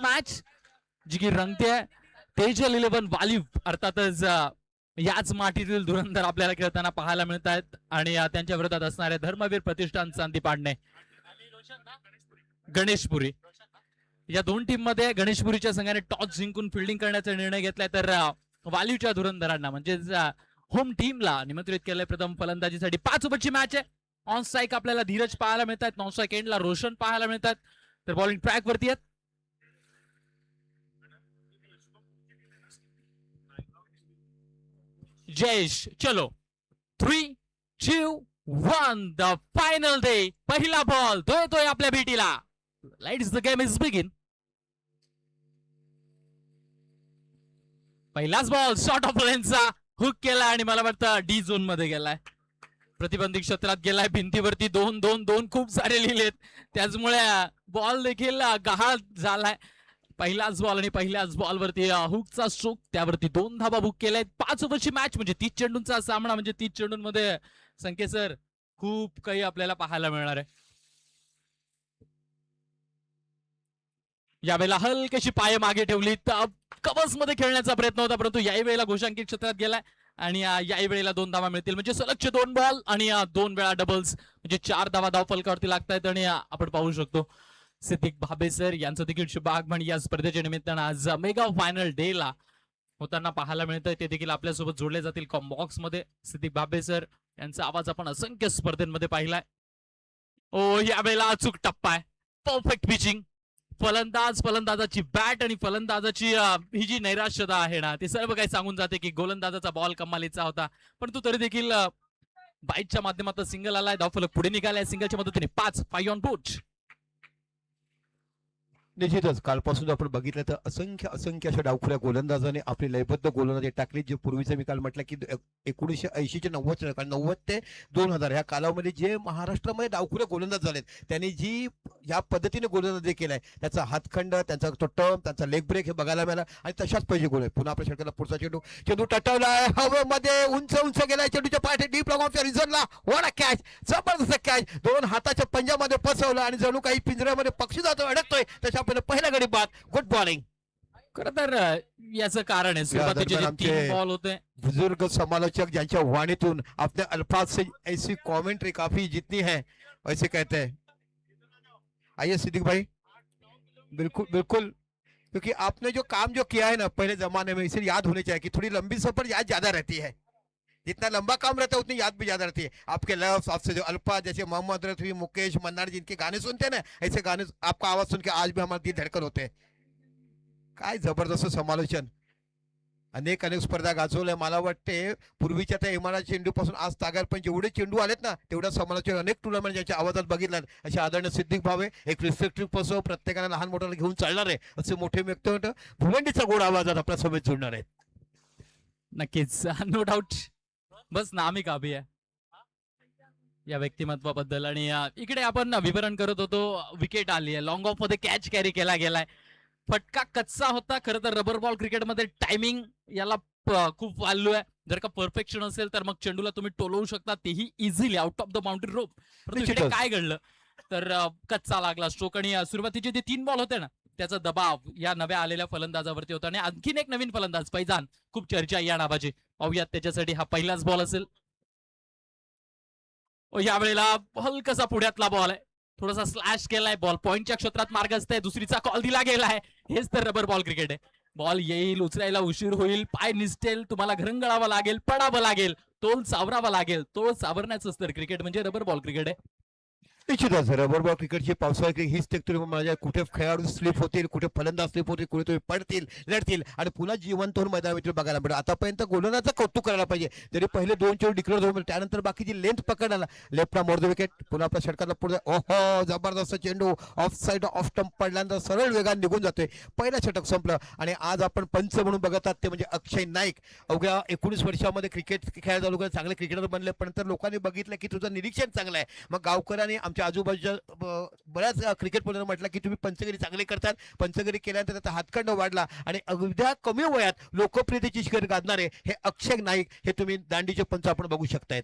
Match जी की रंगते तेजल 11 वालीव अर्थातच याच मातीतील धुरंधर आपल्याला खेळताना पाहायला मिळत आहेत आणि त्यांच्या विरोधात असणारे धर्मवीर प्रतिष्ठान चांदी पाडणे गणेशपुरी या दोन टीम मध्ये गणेशपुरीच्या संघाने टॉस जिंकून फिल्डिंग करण्याचा निर्णय घेतलाय तर वालीवच्या धुरंधरांना म्हणजे होम टीमला निमंत्रित केलंय प्रथम फलंदाजीसाठी 5 ओव्हरची मॅच आहे. ऑन स्ट्राईक आपल्याला धीरज पाहायला मिळतात, नॉन स्ट्राईक एंडला रोशन पाहायला मिळतात तर बॉलिंग ट्रॅक वरती आहेत. जयेश चलो 3, 2, 1 द फायनल डे. पहिला बॉल तो येतोय आपल्या भेटीला. Let's the game is begin. पहिलाच बॉल शॉर्ट ऑफ लेनचा हुक केला आणि मला वाटतं डी झोन मध्ये गेलाय, प्रतिबंधित क्षेत्रात गेलाय. भिंतीवरती 2-2-2 खूप सारे लिहिलेत त्याचमुळे बॉल देखील गहाळ झालाय. पहिलाच बॉल आणि पहिल्याच बॉल वरती हुकचा स्ट्रोक, त्यावरती 2 धाबा बुक केलाय. 5 ओव्हरची मॅच म्हणजे 30 चेंडूंचा सामना म्हणजे 30 चेंडूंमध्ये संकेसर खूप काही आपल्याला पाहायला मिळणार आहे. यावेळेला हलकीशी पाय मागे ठेवली कव्हर्स मध्ये खेळण्याचा प्रयत्न होता परंतु याही वेळेला घोषांकित क्षेत्रात गेलाय आणि याही वेळेला 2 धावा मिळतील म्हणजे सलगचे 2 बॉल आणि 2 वेळा डबल्स म्हणजे 4 धावा धाव फलकावरती लागतायत. आणि आपण पाहू शकतो सिद्दीक भाबे सर यांचं देखील शुभ आगमन या स्पर्धेच्या निमित्तानं आज मेगा फायनल डे ला होताना पाहायला मिळतंय. ते देखील आपल्यासोबत जोडले जातील कॉम्बॉक्स मध्ये. सिद्दीक भाबे सर यांचा आवाज आपण असंख्य स्पर्धेमध्ये पाहिलाय. ओ यावेळेला अचूक टप्पा आहे, परफेक्ट पिचिंग. फलंदाजाची बॅट आणि फलंदाजाची ही जी नैराश्यता आहे ना ते सर्व काही सांगून जाते की गोलंदाजाचा बॉल कमालीचा होता परंतु तरी देखील बाईटच्या माध्यमातून सिंगल आलाय. धावफलक पुढे निघालाय सिंगलच्या मदतीने 5 ऑन बोर्ड. निश्चितच कालपासून आपण बघितलं तर असंख्य अशा डावखुऱ्या गोलंदाजाने आपली लयबद्ध गोलंदाजी टाकली. जे पूर्वीचं मी काल म्हटलं की 1980 ते 90 ते 2000 ह्या कालावधीमध्ये जे महाराष्ट्रामध्ये डावखुऱ्या गोलंदाज झालेत त्यांनी जी या पद्धतीने गोलंदाजी केलाय त्याचा हातखंड, त्यांचा तो टर्म, त्यांचा लेग ब्रेक हे बघायला मिळाला आणि तशाच पाहिजे गोल आहे. पुन्हा आपल्या षटकाला पुढचा चेंडू टटवलाय हवेमध्ये, उंच गेलाय, चेंडूच्या पाठी डीप लॉंग ऑफ रिझनला. व्हाट अ कॅच, जबरदस्त कॅच. 2 हाताच्या पंजामध्ये फसवलं आणि जणू काही पिंजऱ्यामध्ये पक्षी जातो अडकतोय तशा पहिला गडी बाद. Good bowling. खरं तर याचं कारण आहे सुरुवातीचे 3 बॉल होते. बुजुर्ग समालोचक ज्यांच्या वाणीतून अपने अल्फाज से ऐसी कमेंट्री काफी जितनी है वैसे कहते हैं. आइए सिद्दीक भाई. बिल्कुल बिल्कुल, क्योंकि आपने जो काम जो किया है ना पहले जमाने में इसे याद होने चाहिए कि थोड़ी लंबी सफर याद ज्यादा रहती है. जितना लंबा काम रहता है उतनी याद भी ज्यादा रहती है. आपके लफ्ज, आपसे जो अल्फाज, जैसे मोहम्मद रफी, मुकेश मन्नार जिनके गाने सुनते हैं ना ऐसे गाने आपका आवाज सुन के आज भी हमारे दिल धड़कन होते हैं. काय जबरदस्त समालोचन. अनेक स्पर्धा गाजवल्या. मला वाटते पूर्वीच्या त्या इमाना चेंडू पासून आज तागार पण जेवढे चेंडू आलेत ना तेवढा समालोचन अनेक टुर्नामेंट ज्याच्या आवाजात बघितल्यात असे आदरणीय सिद्दीक भावे एक रिस्पेक्टिव्ह पसो प्रत्येकाला लहान मोठ्याला घेऊन चालणार आहे असे मोठे व्यक्तिमत्व भुवंडीचा गोड आवाजात आपल्या समेत जोडणार आहेत. नक्कीच नो डाऊट. बस नामी काबी आहे या व्यक्तिमत्वाबद्दल. आणि इकडे आपण विवरण करत होतो विकेट आली आहे, लॉंग ऑफ मध्ये कॅच कॅरी केला गेलाय. फटका कच्चा होता. खरं तर रबर बॉल क्रिकेटमध्ये टायमिंग याला खूप व्हॅल्यू आहे. जर का परफेक्शन असेल तर मग चेंडूला तुम्ही टोलवू शकता तेही easily out of the boundary रोप. इकडे काय घडलं तर कच्चा लागला स्ट्रोक आणि सुरुवातीचे जे 3 बॉल होते ना त्याचा दबाव या नव्या आलेल्या फलंदाजावरती होता. आणि आणखीन एक नवीन फलंदाज फैजान, खूप चर्चा या नावाची. पाहूयात त्याच्यासाठी हा पहिलाच बॉल असेल. यावेळेला हलकासा पुढ्यातला बॉल आहे, थोडासा स्लॅश केलाय. बॉल पॉइंटच्या क्षेत्रात मार्गस्थ आहे, दुसरीचा कॉल दिला गेलाय. हेच तर रबर बॉल क्रिकेट आहे. बॉल येईल, उचलायला उशीर होईल, पाय निसटेल, तुम्हाला घरंगळावं लागेल, पडावं लागेल, तोल सावरावा लागेल. तोल सावरण्याचं तर क्रिकेट म्हणजे रबर बॉल क्रिकेट आहे. निश्चितच रबर बॉल क्रिकेटची पावसाळी क्रिकेट हीच टेक्टर माझ्या कुठे खेळाडू स्लिप होतील, कुठे फलंदाज स्लिप होतील, कुठे तुम्ही पडतील, लढतील आणि पुन्हा जिवंत होऊन मैदानावर बघायला मिळेल. आतापर्यंत गोलंदाजाचं कौतुक करायला पाहिजे. जरी पहिले 2 चेंडू डिक्लेअर होऊन त्यानंतर बाकीची लेंथ पकडला, लेफ्टला मोर द विकेट, पुन्हा आपल्या षटकाला पुढे ओहो जबरदस्त चेंडू ऑफ साईड ऑफ स्टंप पडल्यानंतर सरळ वेगाने निघून जातोय. पहिला षटक संपलं आणि आज आपण पंच म्हणून बघतात ते म्हणजे अक्षय नाईक. अवघ्या 19 वर्षामध्ये क्रिकेट खेळायला चालू केलं, चांगले क्रिकेटर बनले. पण तर लोकांनी बघितलं की तुझं निरीक्षण चांगलं आहे. मग गावकऱ्यांनी आमच्या आजूबाजूच्या बऱ्याच क्रिकेट प्लेयर म्हटलं की तुम्ही पंचगिरी चांगले करतात. पंचगिरी केल्यानंतर त्याचा हातखंड वाढला आणि अवघ्या कमी वयात लोकप्रियतेची शिखर गाजणारे हे अक्षय नाईक हे तुम्ही दांडीचे पंच आपण बघू शकतायत.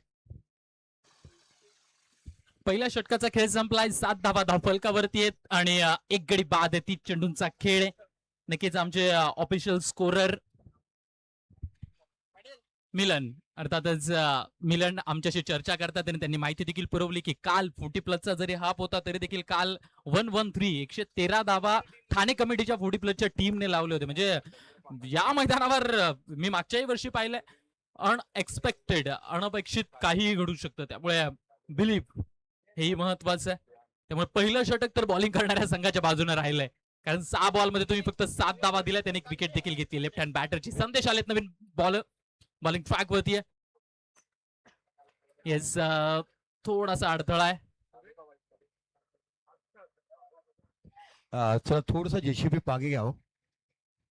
पहिल्या षटकाचा खेळ संपलाय. 7 धावा धावफलकावरती आहेत आणि 1 गडी बाद आहे. 30 चेंडूंचा खेळ आहे. नक्कीच आमचे ऑफिशियल स्कोरर मिलन अर्थातच मिलन आमच्याशी चर्चा करतात आणि त्यांनी माहिती देखील पुरवली की काल 40+ जरी हाफ होता तरी देखील काल 113 113 धावा ठाणे कमिटीच्या 40+ टीमने लावले होते. म्हणजे या मैदानावर मी मागच्याही वर्षी पाहिलंय अनएक्सपेक्टेड अनपेक्षित काहीही घडू शकतं. त्यामुळे बिलीव्ह हेही महत्वाचं आहे. त्यामुळे पहिलं षटक तर बॉलिंग करणाऱ्या संघाच्या बाजूने राहिलंय कारण 6 बॉलमध्ये तुम्ही फक्त 7 धावा दिल्या त्याने एक विकेट देखील घेतली. लेफ्ट हँड बॅटरची संदेश आलेत नवीन बॉलिंग ट्रॅक वरती आहे. येस थोडासा अडथळा आहे. चलो थोड़ा सा जेसीबी आगे गया हो,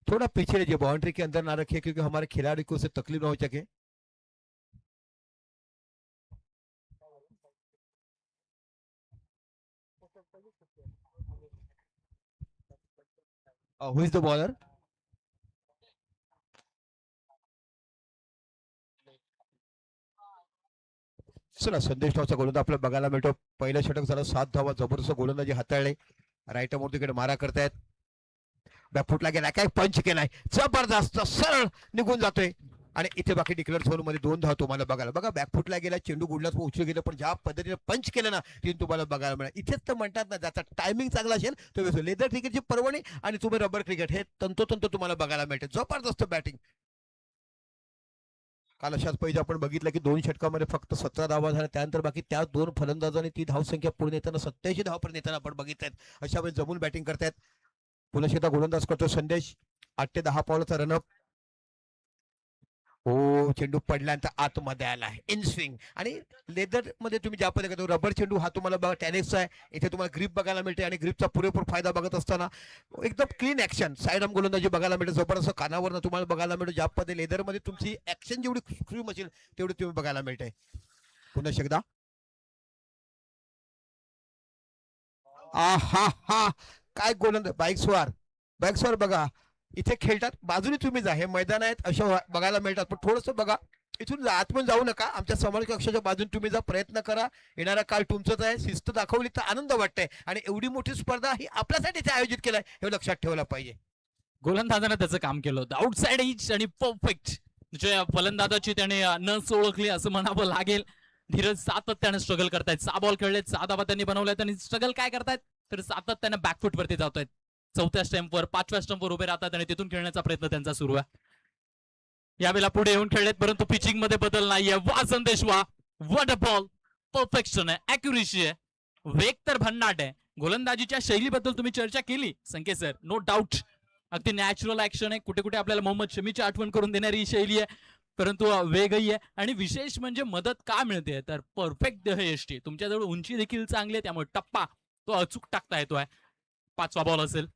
थोड़ा पीछे रहिए, बाउंड्री के अंदर ना रखिए क्योंकि हमारे खिलाड़ी को उससे तकलीफ ना हो सके. हु इज द बॉलर? चला संदेश नावाचा गोलंदाज आपल्याला बघायला मिळतो. पहिलं षटक झालं, 7 धावा, जबरदस्त गोलंदाजी हाताळले. राईट मोड तिकडे मारा करतायत. बॅकफुटला गेलाय, काय पंच केलाय, जबरदस्त सरळ निघून जातोय आणि इथे बाकी डिक्लेअर झोन मध्ये 2 धावा तुम्हाला बघायला. बघा बॅकफुटला गेला, चेंडू गुडलाच उचलून गेलं, पण ज्या पद्धतीने पंच केलं ना ते तुम्हाला बघायला मिळालं. इथेच तर म्हणतात ना, ज्याचा टायमिंग चांगला असेल तो लेदर क्रिकेटची पर्वणी आणि तुम्ही रबर क्रिकेट हे तंतोतंत तुम्हाला बघायला मिळते. जबरदस्त बॅटिंग. काल अशाच पैकी आपण बघितलं की 2 षटकामध्ये फक्त 17 धावा झाल्या, त्यानंतर बाकी त्या 2 फलंदाजांनी ती धावसंख्या पूर्ण येताना 87 धावापर्यंत येताना आपण बघितल्यात. अशा वेळी जमून बॅटिंग करतायत. पुन्हा शेता गोलंदाज करतो संदेश. 8 ते 10 पावलाचा रनअप. हो, चेंडू पडल्यानंतर आतमध्ये आलाय इन स्विंग आणि लेदर मध्ये तुम्ही ज्या पद्धतीने रबर चेंडू हा तुम्हाला बघा टेनिसचा आहे, इथे तुम्हाला ग्रिप बघायला मिळते आणि ग्रिपचा पुरेपूर फायदा बघत असताना एकदम क्लीन ऍक्शन साइड आर्म गोलंदाजी बघायला मिळते. जबरदस्त कानावर तुम्हाला बघायला मिळतो. ज्या पद्धती लेदर मध्ये तुमची ऍक्शन जेवढी क्रीम असेल तेवढी तुम्ही बघायला मिळते. पुन्हा एकदा हा हा काय गोलंदाज बाईकस्वार बघा इथे खेळतात, बाजूने तुम्ही जा, हे मैदान आहेत अशा बघायला मिळतात, पण थोडस बघा इथून आत पण जाऊ नका, आमच्या समोर कक्षाच्या बाजूने तुम्ही जा, प्रयत्न करा. येणारा काळ तुमचाच आहे. शिस्त दाखवली तर आनंद वाटतंय आणि एवढी मोठी स्पर्धा ही आपल्यासाठी आयोजित केलाय हे लक्षात ठेवलं पाहिजे. गोलंदाजानं त्याचं काम केलं होतं. आउटसाइड इच आणि परफेक्ट म्हणजे फलंदाजाची त्याने नस ओळखली असं म्हणावं लागेल. धीरज सातत्याने स्ट्रगल करतायत. 6 बॉल खेळलेत, 6 धावा त्यांनी बनवल्यात आणि स्ट्रगल काय करतायत तर सातत्याने बॅकफुट वरती जात आहेत. 4थ्या स्टंपवर 5व्या स्टंपवर उभे राहतात आणि तिथून खेळण्याचा प्रयत्न त्यांचा सुरू आहे. यावेळेला पुढे येऊन खेळलेत परंतु पिचिंग मध्ये बदल नाहीये. वा संदेश वा, व्हॉट अ बॉल, परफेक्शन आहे, अॅक्युरेसी आहे, वेग तर भन्नाट आहे. गोलंदाजीच्या शैलीबद्दल तुम्ही चर्चा केली संकेत सर, नो डाऊट अगदी नॅचरल ऍक्शन आहे. कुठे कुठे आपल्याला मोहम्मद शमीची आठवण करून देणारी शैली आहे, परंतु वेगही आहे आणि विशेष म्हणजे मदत का मिळते तर परफेक्ट यष्टी. तुमच्याजवळ उंची देखील चांगली आहे त्यामुळे टप्पा तो अचूक टाकता येतोय. 5वा बॉल असेल.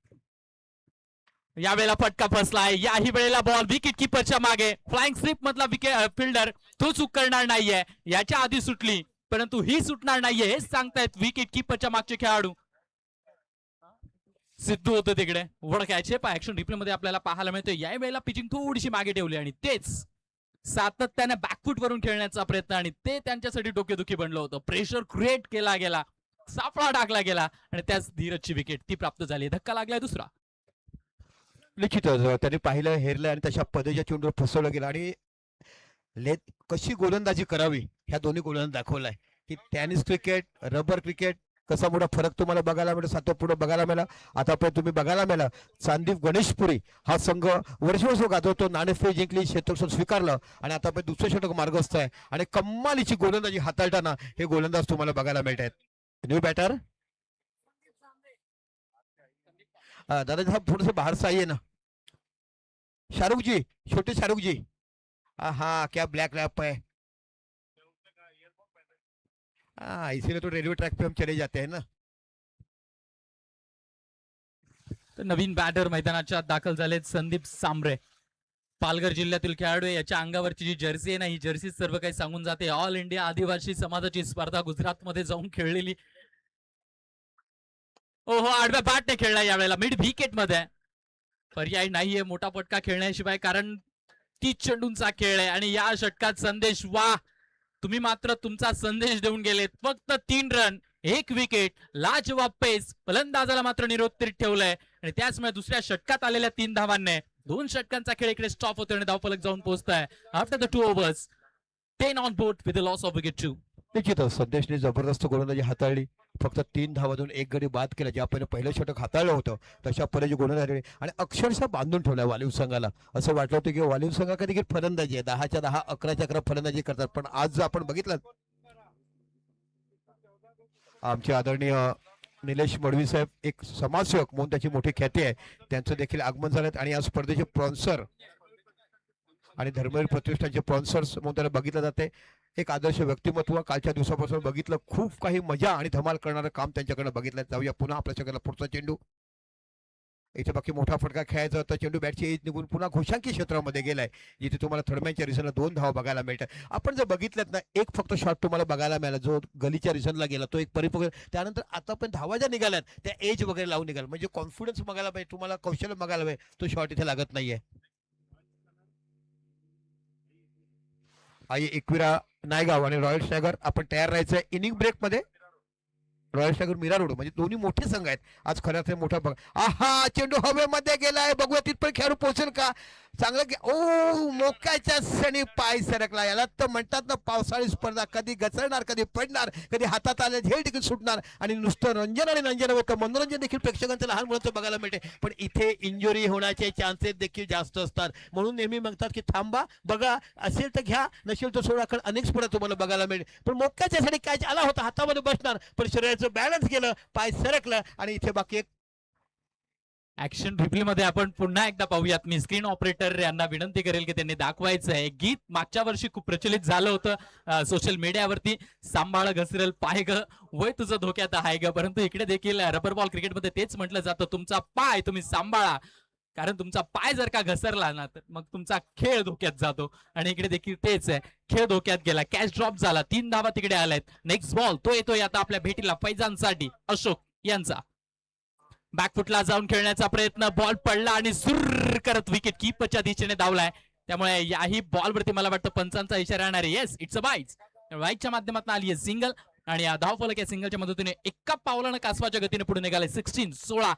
यावेळेला फटका फसलाय. याही वेळेला बॉल विकेट किपरच्या मागे. फ्लाइंग स्लिप मधला विकेट फिल्डर तो चूक करणार नाहीये. याच्या आधी सुटली परंतु ही सुटणार नाहीये हे सांगतायत विकेट किपरच्या मागचे खेळाडू. सिद्धू होतं तिकडे. वडक्याचे ऍक्शन रिप्ले मध्ये आपल्याला पाहायला मिळतोय. या वेळेला पिचिंग थोडीशी मागे ठेवली आणि तेच सातत्याने बॅकफुट वरून खेळण्याचा प्रयत्न आणि ते त्यांच्यासाठी डोकेदुखी बनलं होतं. प्रेशर क्रिएट केला गेला, सापळा टाकला गेला आणि त्याच धीरजची विकेट ती प्राप्त झाली. धक्का लागलाय दुसरा. निश्चितच त्यांनी पाहिलं, हेरलं आणि तशा पद्धतीच्या चेंडूवर फसवलं गेलं आणि कशी गोलंदाजी करावी ह्या दोन्ही गोलंदाज दाखवलाय की टेनिस क्रिकेट रबर क्रिकेट कसा मोठा फरक तुम्हाला बघायला मिळतो. सातपुडे बघायला मिळाला. आतापर्यंत तुम्ही बघायला मिळाला संदीप गणेशपुरी हा संघ वर्ष गाजवतो, नाणेफेक जिंकली, क्षेत्ररक्षण स्वीकारलं आणि आतापर्यंत दुसरं षटक मार्गस्थ आहे आणि कमालीची गोलंदाजी हाताळताना हे गोलंदाज तुम्हाला बघायला मिळत आहेत. न्यू बॅटर दादा साहब थोडस बाहर से आइए ना. शाहरुख जी, छोटे शाहरुख जी. हाँ क्या ब्लैक रैप है. हाँ इसीलिए तो रेलवे ट्रैक पे हम चले जाते हैं ना. तर नवीन बॅटर मैदानाच्या दाखल झालेत संदीप सांबरे. पालघर जिल्ह्यातील खेळाडू आहे. याच्या अंगावरची जी जर्सी आहे ना ही जर्सी सर्व काही सांगून जाते. ऑल इंडिया आदिवासी समाजाची स्पर्धा गुजरात मध्ये जाऊन खेळलेली. ओहो आडव्या बॅटने खेळला यावेळेला मिड विकेट मध्ये. पर्याय नाहीये मोठा पटका खेळण्याशिवाय कारण 30 चेंडूंचा खेळ आहे आणि या षटकात संदेश वा तुम्ही मात्र तुमचा संदेश देऊन गेलेत. फक्त 3 रन एक विकेट, लाजवाब पेस, फलंदाजाला मात्र निरुत्तर ठेवलंय आणि त्याचमुळे दुसऱ्या षटकात आलेल्या 3 धावांनी 2 षटकांचा खेळ इकडे स्टॉप होतोय आणि धावफलक जाऊन पोहोचताय. After the 2 overs 10 on board with loss of wicket 2. निश्चितच संदेशने जबरदस्त गोलंदाजी हाताळली. फक्त 3 धावातून एक गडी बाद केला. ज्या पहिले पहिलं षटक हाताळलं होतं तशा पद्धतीची गोलंदाजी आणि अक्षरशः बांधून ठेवल्या वालिव संघाला. असं वाटलं होतं की वालिव संघाकडे देखील फलंदाजी आहे, 10च्या 10 11च्या 11 फलंदाजी करतात. पण आज जर आपण बघितलं आमचे आदरणीय निलेश मडवी साहेब एक समाजसेवक म्हणून त्याची मोठी ख्याती आहे, त्यांचं देखील आगमन झालं आणि या स्पर्धेचे स्पॉन्सर आणि धर्मवीर प्रतिष्ठानचे स्पॉन्सर्स म्हणून त्याला बघितलं जाते. एक आदर्श व्यक्तिमत्व कालच्या दिवसापासून बघितलं. खूप काही मजा आणि धमाल करणारं काम त्यांच्याकडे बघितलं. जाऊया पुन्हा आपल्या सगळ्याला पुढचा चेंडू. इथे बाकी मोठा फटका खेळायचा होता. चेंडू बॅटची एज निघून पुन्हा घोषांकी क्षेत्रामध्ये गेलाय, जिथे तुम्हाला थर्डमॅनच्या रिझनला 2 धावा बघायला मिळतात. आपण जर बघितलं ना, एक फक्त शॉट तुम्हाला बघायला मिळाला जो गलीच्या रिझनला गेला, तो एक परिपक्व. त्यानंतर आता पण धावा ज्या निघाल्यात त्या एज वगैरे लावून निघाल, म्हणजे कॉन्फिडन्स बघायला पाहिजे, तुम्हाला कौशल्य बघायला पाहिजे. तो शॉट इथे लागत नाहीये. आई एकविरा नायगाव आणि रॉयल टायगर आपण तयार राहायचंय इनिंग ब्रेक मध्ये. रॉयल टायगर मीरा रोड म्हणजे दोन्ही मोठे संघ आहेत आज. खऱ्या अर्थाने मोठा बघ. आहा, चेंडू हवेमध्ये गेलाय. बघूया तिथपर्यंत खेळाडू पोहोचेल का. चांगलं ओ मोक्याच्या क्षणी पाय सरकला. याला तर म्हणतात ना पावसाळी स्पर्धा, कधी घसरणार, कधी पडणार, कधी हातात आले झेल देखील सुटणार आणि नुसतं रंजन आणि रंजन होतं, मनोरंजन देखील प्रेक्षकांचं लहान मुलांचं बघायला मिळते. पण इथे इंजुरी होण्याचे चान्सेस देखील जास्त असतात. म्हणून नेहमी म्हणतात की थांबा, बघा, असेल तर घ्या, नसेल तर सोडा. कारण अनेक स्पर्धा तुम्हाला बघायला मिळेल. पण मोक्याच्या क्षणी कॅच आला होता, हातामध्ये बसणार, पण शरीराचं बॅलन्स गेलं, पाय सरकलं आणि इथे बाकी एक ऍक्शन रिप्ले मध्ये आपण पुन्हा एकदा पाहूयात. मी स्क्रीन ऑपरेटर यांना विनंती करेल की त्यांनी दाखवायचं आहे गीत. मागच्या वर्षी खूप प्रचलित झालं होतं सोशल मीडियावरती, सांभाळ घसरेल पाय ग, वय तुझं धोक्यात आहे ग. परंतु इकडे देखील रबर बॉल क्रिकेटमध्ये तेच म्हटलं जातं, तुमचा पाय तुम्ही सांभाळा, कारण तुमचा पाय जर का घसरला ना तर मग तुमचा खेळ धोक्यात जातो. आणि इकडे देखील तेच आहे, खेळ धोक्यात गेला, कॅच ड्रॉप झाला, 3 धावा तिकडे आल्यात. नेक्स्ट बॉल तो येतोय आता आपल्या भेटीला फैजानसाठी अशोक यांचा. बॅकफुटला जाऊन खेळण्याचा प्रयत्न, बॉल पडला आणि सुर करत विकेट कीपरच्या दिशेने धावलाय. त्यामुळे याही बॉलवरती मला वाटतं पंचांचा इशारा येणार आहे. Yes, it's a bites. बाईटच्या माध्यमातून आली आहे सिंगल आणि धावफलक या सिंगलच्या मदतीने एका पावलानं कासवाच्या गतीने पुढे निघाले. 16-16.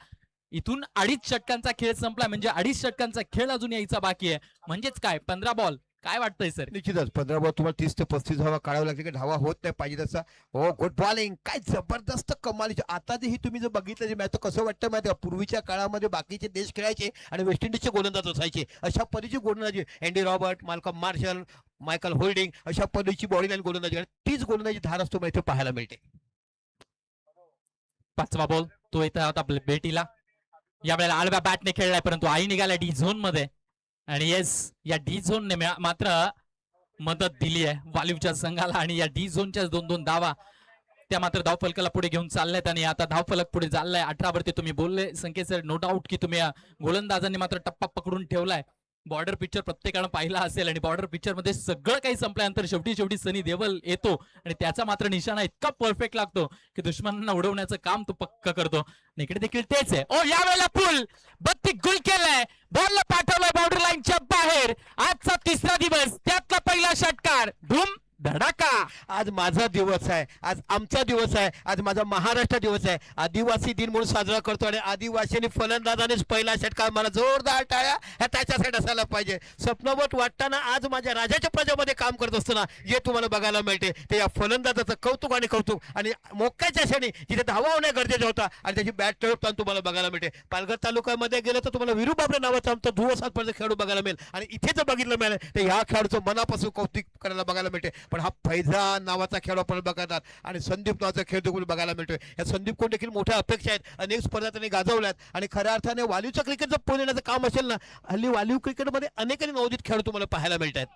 इथून 2.5 षटकांचा खेळ संपला, म्हणजे 2.5 षटकांचा खेळ अजून यायचा बाकी आहे. म्हणजेच काय 15 बॉल. काय वाटतंय सर. निश्चितच 15 बॉल तुम्हाला 30 ते 35 धावा काढावं लागते की धावा होत नाही पाहिजे तसा. हो, गुड बॉलिंग, काय जबरदस्त कमालीचे. आता ही तुम्ही जर बघितलं मॅच तर कसं वाटतं माहिती आहे, पूर्वीच्या काळामध्ये बाकीचे देश खेळायचे आणि वेस्ट इंडिजचे गोलंदाज असायचे. अशा पद्धतीची गोलंदाजी, Andy Robert, Malcolm Marshall, Michael Holding, अशा पद्धतीची बॉडी लाईन गोलंदाजी आणि तीच गोलंदाजी धार असतो इथे पाहायला मिळते. 5वा बॉल तो येत होता आपल्या भेटीला. यावेळेला आडव्या बॅटने खेळलाय, परंतु आई निघाला डी झोन मध्ये. आणि येस, या डी झोनने मात्र मदत दिली आहे वालिवच्या संघाला. आणि या डी झोनच्या 2-2 धावा त्या मात्र धावफलकाला पुढे घेऊन चालल्यात. आणि आता धावफलक पुढे चाललाय 18 वरती. तुम्ही बोलले संकेत सर, नो डाऊट की तुम्ही गोलंदाजांनी मात्र टप्पा पकडून ठेवलाय. बॉर्डर पिक्चर प्रत्येकानं पाहिला असेल आणि बॉर्डर पिक्चर मध्ये सगळं काही संपल्यानंतर शेवटी सनी देवल येतो आणि त्याचा मात्र निशाणा इतका परफेक्ट लागतो की दुश्मनांना उडवण्याचं काम तो पक्का करतो. इकडे देखील तेच आहे. ओ यावेळेला पूल बत्ती गुल केलाय, बॉलला पाठवलंय बाउंड्री लाईनच्या बाहेर. आजचा 3रा दिवस, त्यातला पहिला षटकार, धूम धडाका. आज माझा दिवस आहे, आज आमचा दिवस आहे, आज माझा महाराष्ट्र दिवस आहे. आदिवासी दिन म्हणून साजरा करतो आणि आदिवासींनी फलंदाजानेच पहिला षटकार. मला जोरदार टाळ्या ह्या त्याच्यासाठी असायला पाहिजे. स्वप्नवत वाटताना आज माझ्या राजाच्या प्रजामध्ये काम करत असताना जे तुम्हाला बघायला मिळते ते या फलंदाजाचं कौतुक आणि कौतुक. आणि मोक्याच्या क्षणी जिथे धावा होणे गरजेचं होता आणि त्याची बॅट टळपताना तुम्हाला बघायला मिळते. पालघर तालुक्यामध्ये गेलं तर तुम्हाला विरू बाबरे नावाचा आमचा धुवसात खेळाडू बघायला मिळेल. आणि इथे जर बघितलं मिळेल तर ह्या खेळाडूचं मनापासून कौतुक करायला बघायला मिळते. पण हा फैजान नावाचा खेळ आपण बघतात आणि संदीप नावाचा खेळ देखील बघायला मिळतोय. या संदीप कोण देखील मोठ्या अपेक्षा आहेत, अनेक स्पर्धा त्यांनी गाजवल्यात. आणि खऱ्या अर्थाने वालिवचं क्रिकेट जर पुढे येण्याचं काम असेल ना, हल्ली वालिव क्रिकेटमध्ये अनेकांनी नवोदित खेळाडू तुम्हाला पाहायला मिळत आहेत.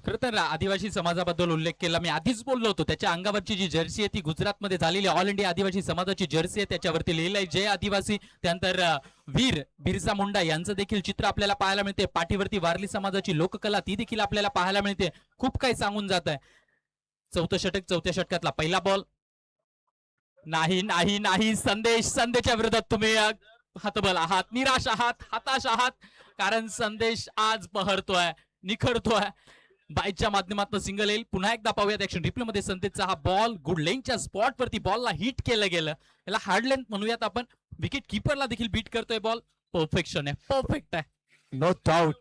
खरं तर आदिवासी समाजाबद्दल उल्लेख केला, मी आधीच बोललो होतो. त्याच्या अंगावरची जी जर्सी आहे ती गुजरातमध्ये झालेली ऑल इंडिया आदिवासी समाजाची जर्सी आहे. त्याच्यावरती लिहिलंय जय आदिवासी. त्यानंतर वीर बिरसा मुंडा यांचं देखील चित्र आपल्याला पाहायला मिळते. पाठीवरती वारली समाजाची लोककला ती देखील आपल्याला पाहायला मिळते. खूप काही सांगून जात आहे. 4थं षटक, 4थ्या षटकातला पहिला बॉल. नाही नाही नाही, संदेशच्या विरोधात तुम्ही हतबल आहात, निराश आहात, हताश आहात, कारण संदेश आज बहरतोय, निखरतोय. बाईकच्या माध्यमातून सिंगल येईल. पुन्हा एकदा पाहूयात ऍक्शन रिप्ले मध्ये संदेशचा हा बॉल गुड लेनच्या स्पॉट वरती बॉलला हिट केलं गेलं. याला हार्ड लेंथ म्हणूयात आपण. विकेट किपरला देखील बीट करतोय बॉल. परफेक्शन आहे, परफेक्ट आहे. No doubt.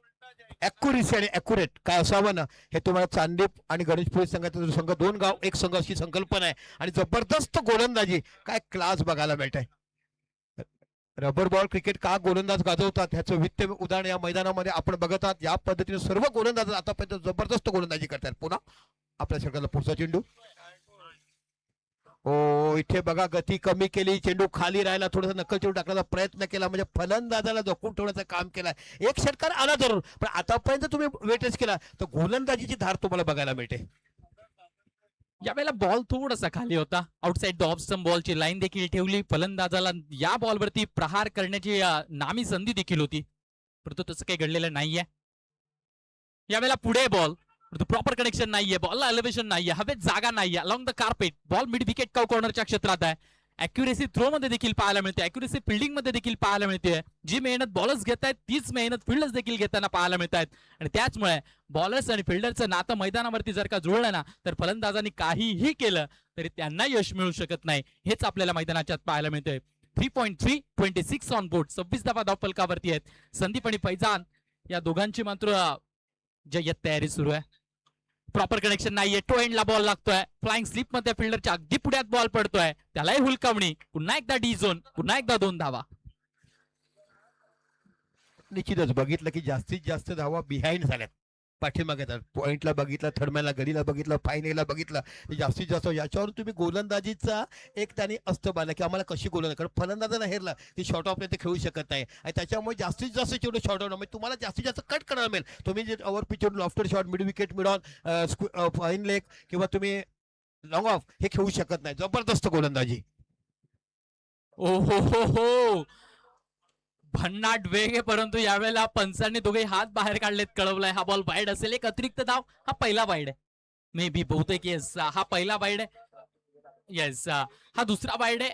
अॅक्युरेसी आणि अॅक्युरेट काय असावं ना, हे तुम्हाला चांदीप आणि गणेशपुरी संघाचा संघ, दोन गाव एक संघ अशी संकल्पना आहे. आणि जबरदस्त गोलंदाजी, काय क्लास बघायला मिळत आहे. रबर बॉल क्रिकेट का गोलंदाज गाजवतात ह्याचं वित्त उदाहरण या मैदानामध्ये आपण बघत आहात. या पद्धतीने सर्व गोलंदाज आतापर्यंत जबरदस्त गोलंदाजी करतात. पुन्हा आपल्या षटकाला पुढचा चेंडू. हो, इथे बघा गती कमी केली, चेंडू खाली राहिला, थोडासा नकल चेंडू टाकण्याचा प्रयत्न केला, म्हणजे फलंदाजाला झोकून ठेवण्याचं काम केलं. एक षटकार आला जरूर, पण आतापर्यंत तुम्ही वेटेज केला तर गोलंदाजीची धार तुम्हाला बघायला मिळते. यावेळेला बॉल थोडासा खाली होता. आउटसाइड द ऑफ स्टंप बॉलची लाईन देखील ठेवली. फलंदाजाला या बॉलवरती प्रहार करण्याची नामी संधी देखील होती, परंतु तसं काही घडलेलं नाहीये. यावेळेला पुढे बॉल, प्रॉपर कनेक्शन नाहीये, बॉलला एलिव्हेशन नाहीये, हवेत जागा नाहीये. Along the carpet ball mid wicket कॉर्नरच्या क्षेत्रात आहे. अॅक्युरेसी थ्रो मध्ये देखील पाहायला मिळते, अॅक्युरेसी फिल्डिंग मध्ये देखील पाहायला मिळते. जी मेहनत बॉलर्स घेत आहेत तीच मेहनत फिल्डर्स देखील घेताना पाहायला मिळत आहेत. आणि त्याचमुळे बॉलर्स आणि फिल्डरचं नातं मैदानावरती जर का जुळलं ना, तर फलंदाजांनी काहीही केलं तरी त्यांना यश मिळू शकत नाही. हेच आपल्याला मैदानाच्यात पाहायला मिळतंय. 3.3 26 ऑन बोर्ड, 26 धावा धावफलकावरती आहेत. संदीप आणि फैजान या दोघांची मात्र जय्यत तयारी सुरू आहे. प्रॉपर कनेक्शन नाहीये, टो एंडला बॉल लागतोय. फ्लाइंग स्लिप मध्ये फिल्डरच्या अगदी पुढ्यात बॉल पडतोय, त्यालाही हुलकावणी. पुन्हा एकदा डी झोन, पुन्हा एकदा 2 धावा. निश्चितच बघितलं की जास्तीत जास्त धावा बिहाइंड झाल्यात, पाठीमागे. पॉइंटला बघितलं, थर्डमॅनला गडीला बघितलं, फायनलला बघितलं, जास्तीत जास्त याच्यावर तुम्ही गोलंदाजीचा एक त्याने अस्त्र बांधला की आम्हाला कशी गोलंदाजी, कारण फलंदाजाला हेरला ती शॉर्ट ऑफ ते खेळू शकत नाही. आणि त्याच्यामुळे जास्तीत जास्त चेंडू शॉर्ट ऑफ, म्हणजे तुम्हाला जास्तीत जास्त कट करायला मिळेल. तुम्ही जे over pitch laughter shot, mid wicket, mid on, fine leg किंवा तुम्ही लॉंग ऑफ हे खेळू शकत नाही. जबरदस्त गोलंदाजी. ओ हो हो हो, भन्नाट वेग आहे, परंतु यावेळेला पंचांनी दोघे हात बाहेर काढलेत. कळवलाय हा बॉल वाईड असेल. एक अतिरिक्त धाव. हा पहिला वाईड आहे, मे बी बहुतेक. येस, हा पहिला वाईड आहे. येस, हा दुसरा वाईड आहे.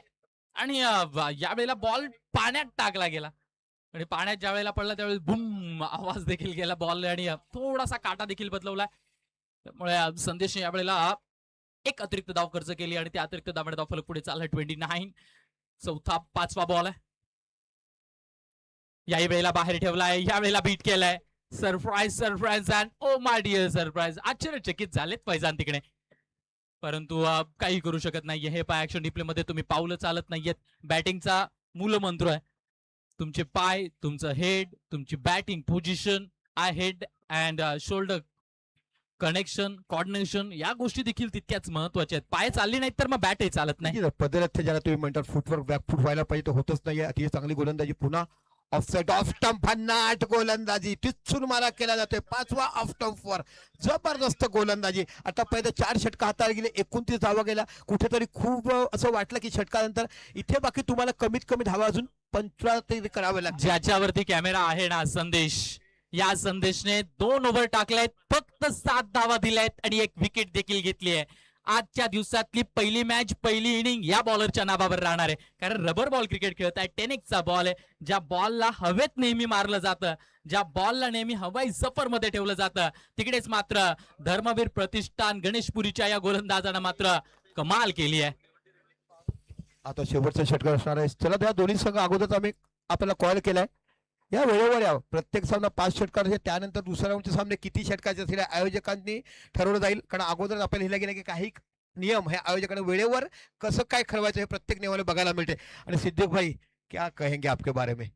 आणि यावेळेला बॉल पाण्यात टाकला गेला, आणि पाण्यात ज्या वेळेला पडला त्यावेळेस बुम आवाज देखील गेला बॉल, आणि थोडासा काटा देखील बदलवलाय. त्यामुळे संदेश यावेळेला एक अतिरिक्त धाव खर्च केली, आणि त्या अतिरिक्त धावाने धाव फलक पुढे चालला. 29. चौथा 5वा बॉल आहे. याही वेळेला बाहेर ठेवलाय, या वेळेला बीट केलाय. Surprise, surprise and oh my dear surprise. आश्चर्यचकित झालेत फैजान तिकडे, परंतु काही करू शकत नाहीये. हे पाय ऍक्शन डिप्ले मध्ये तुम्ही पावलं चालत नाहीयेत. बॅटिंगचा मूलमंत्र आहे तुमचे पाय, तुमचं हेड, तुमची batting position, I head and shoulder connection, coordination, या गोष्टी देखील तितक्याच महत्वाच्या आहेत. पाय चालले नाहीत तर मग बॅटही चालत नाही. पदरथ ज्याला तुम्ही म्हणतात फुटवर्क, बॅकफुट व्हायला पाहिजे, तर होतच नाहीये. अतिशय चांगली गोलंदाजी. पुन्हा ऑफसाइड ऑफ स्टंप, भन्नाट गोलंदाजी, टिचून मारा केला जातोय. 5वा ऑफ स्टंप वर जबरदस्त गोलंदाजी. आता पहिले 4 षटका हाताळले गेले, 29 धावा गेला. कुठेतरी खूप असं वाटलं की षटकानंतर इथे बाकी तुम्हाला कमीत कमी धावा अजून 15 करावे लागतील. ज्याच्यावरती कॅमेरा आहे ना संदेश, या संदेशने 2 ओव्हर टाकलेत, फक्त 7 धावा दिल्यात आणि 1 विकेट देखील घेतली आहे. आजच्या दिवसातली पहिली मॅच, पहिली इनिंग या बॉलरच्या नावावर राहणार आहे, कारण रबर बॉल क्रिकेट खेळत आहे. 10x बॉल आहे, ज्या बॉलला हवेत नेहमी मारलं जातं, ज्या बॉलला नेहमी हवाई सफर मध्ये ठेवलं जातं, तिकडेच मात्र धर्मवीर प्रतिष्ठान गणेशपुरीच्या या गोलंदाजानं मात्र कमाल केली आहे. आता शेवटचा षटकार असणार आहे. चला, त्या दोन्ही संघ अगोदरच आम्ही आपल्याला कॉल केलाय, या वेळेवर या. प्रत्येक सामना 5 षटकार, त्यानंतर दुसऱ्या राऊंडचे सामने किती षटकाचे असतील आयोजकांनी ठरवलं जाईल, कारण अगोदर आपल्याला लिहिलं गेलं की काही नियम हे आयोजकांना वेळेवर कसं काय खेळवायचं हे प्रत्येक नियमाला बघायला मिळते. आणि सिद्दीक भाई, क्या कहेंगे आपके बारे में?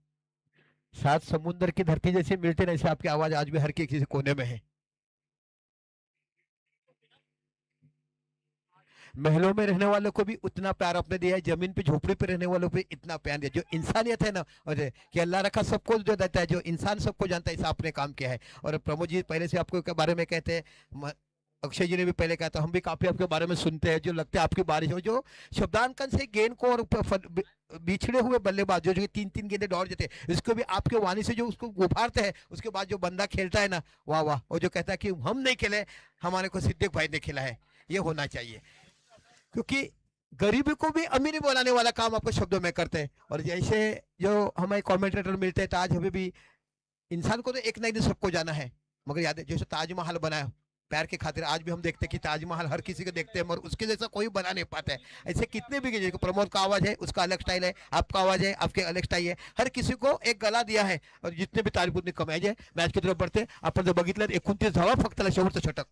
7 समुद्र की धरती जैसे मिलते ना, ऐसे आपकी आवाज आज भी हर किसी कोने में है. महलों में रहने वालों को भी उतना प्यार आपने दिया है, जमीन पे झोपड़ी पे रहने वालों पे इतना प्यार दिया. जो इंसानियत है ना, और कि अल्लाह रखा सबको जो देता है, जो इंसान सबको जानता है, ऐसा आपने काम किया है. और प्रमोद जी पहले से आपको के बारे में कहते हैं, अक्षय जी ने भी पहले कहा था, हम भी काफी आपके बारे में सुनते हैं. जो लगता है आपकी बारिश हो, जो शब्दांकन से गेंद को और बिछड़े हुए बल्लेबाज जो 3-3 गेंदें दौड़ देते हैं, इसको भी आपके वाणी से जो उसको उभारते हैं, उसके बाद जो बंदा खेलता है ना, वाह वाह. और जो कहता है कि हम नहीं खेले, हमारे को सिद्दीक भाई ने खेला है, ये होना चाहिए. क्योंकि गरीबी को भी अमीरी बनाने वाला काम आपको शब्दों में करते हैं. और जैसे जो हमें कमेंटेटर मिलते हैं, ताज हमें भी, इंसान को तो एक ना एक दिन सबको जाना है, मगर याद है जैसे ताजमहल बनाया, प्यार के खातिर आज भी हम देखते हैं कि ताजमहल हर किसी को देखते हैं मगर उसके जैसा कोई बना नहीं पाता है। ऐसे कितने भी कीजिए, प्रमोद का आवाज है उसका अलग स्टाइल है, आपका आवाज है आपके अलग स्टाइल है, हर किसी को एक गला दिया है और जितने भी तारीफ उतनी कमी आहे. मॅच की तरफ बढ़ते आपण जर बघितलं 29 धावा फक्त शेवटचं षटक.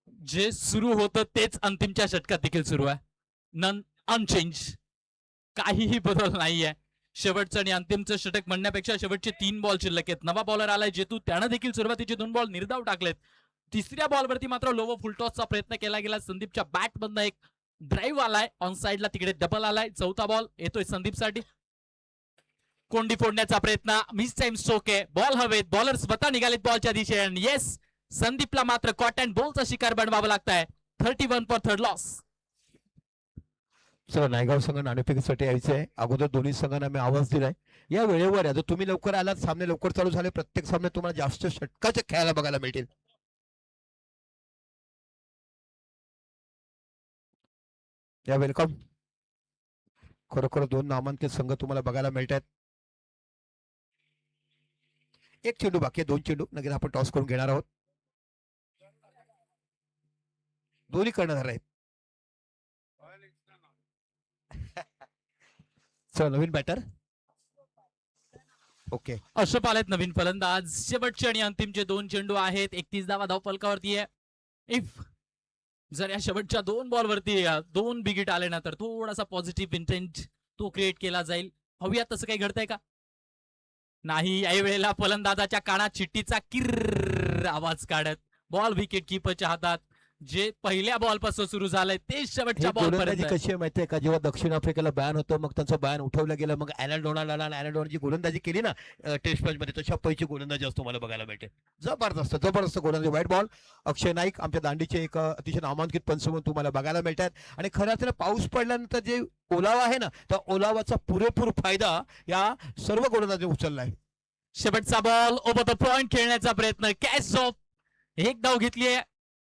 जे सुरू होतं तेच अंतिमच्या षटकात देखील सुरू आहे. नन अनचेंज, काहीही बदल नाहीये. शेवटचं आणि अंतिमचं षटक म्हणण्यापेक्षा शेवटचे 3 बॉल शिल्लक आहेत. नवा बॉलर आलाय जेतू, त्यानं देखील सुरुवातीचे 2 बॉल निर्धाव टाकलेत. तिसऱ्या बॉलवरती मात्र लोवर फुलटॉसचा प्रयत्न केला गेला. संदीपच्या बॅट मधनं एक ड्राईव्ह आलाय ऑन साइडला, तिकडे डबल आलाय. चौथा बॉल येतोय संदीपसाठी. कोंडी फोडण्याचा प्रयत्न, मिस टाइम स्ट्रोक आहे. बॉल हवेत, बॉलर स्वतः निघालेत बॉलच्या दिशेने. येस, संदीपला मात्र कॉट अँड बॉलचा शिकार बनवावं लागतंय. 31 फॉर थर्ड लॉस. चला नायगाव संघ नाणेफेकीसाठी यायचं आहे. अगोदर दोन्ही संघांना मी आवाज दिलाय या वेळेवर या. जर तुम्ही लवकर आलात, सामने लवकर चालू झाले, प्रत्येक सामने तुम्हाला जास्त षटकाचे खेळायला बघायला मिळतील. या वेलकम. खरोखर 2 नामांकित संघ तुम्हाला बघायला मिळतात. एक चेंडू बाकी आहे, 2 चेंडू नक्कीच आपण टॉस करून घेणार आहोत. दोन्ही कर्णधार आहेत. चल नवीन बॅटर. ओके, अशोक आलेत नवीन फलंदाज. शेवटचे आणि अंतिमचे 2 चेंडू आहेत. 31 धावा धाव फलकावरती आहे. इफ जर या शेवटच्या 2 बॉलवरती 2 बिगिट आले ना तर थोडासा पॉझिटिव्ह इंटेंट तो क्रिएट केला जाईल. पाहूया तसं काही घडतंय का. नाही, याही वेळेला फलंदाजाच्या कानात चिठ्ठीचा किर्र आवाज काढत बॉल विकेट किपरच्या हातात. जे पहिल्या बॉल पासून सुरू झालंय ते शेवटच्या बॉल गोलंदाजी पर्यंत. कशी आहे माहितीये का, जेव्हा दक्षिण आफ्रिकेला बॅन होतं मग त्यांचं बॅन उठवलं गेलं, मग ॲलन डोनाल्ड आला आणि ॲलन डोनाल्डची गोलंदाजी केली ना टेस्ट मॅच मध्ये, तशा पैकी गोलंदाजी असतो मला बघायला मिळते. जबरदस्त जबरदस्त गोलंदाजी. White ball. अक्षय नाईक आमच्या दांडीचे एक अतिशय नामांकित पंच म्हणून तुम्हाला बघायला मिळतात. आणि खरं अर्थाने पाऊस पडल्यानंतर जे ओलावा आहे ना, त्या ओलावाचा पुरेपूर फायदा या सर्व गोलंदाजी उचललाय. शेवटचा बॉल ओव्हर द पॉइंट खेळण्याचा प्रयत्न. कॅच ऑफ, एक धाव घेतली आहे.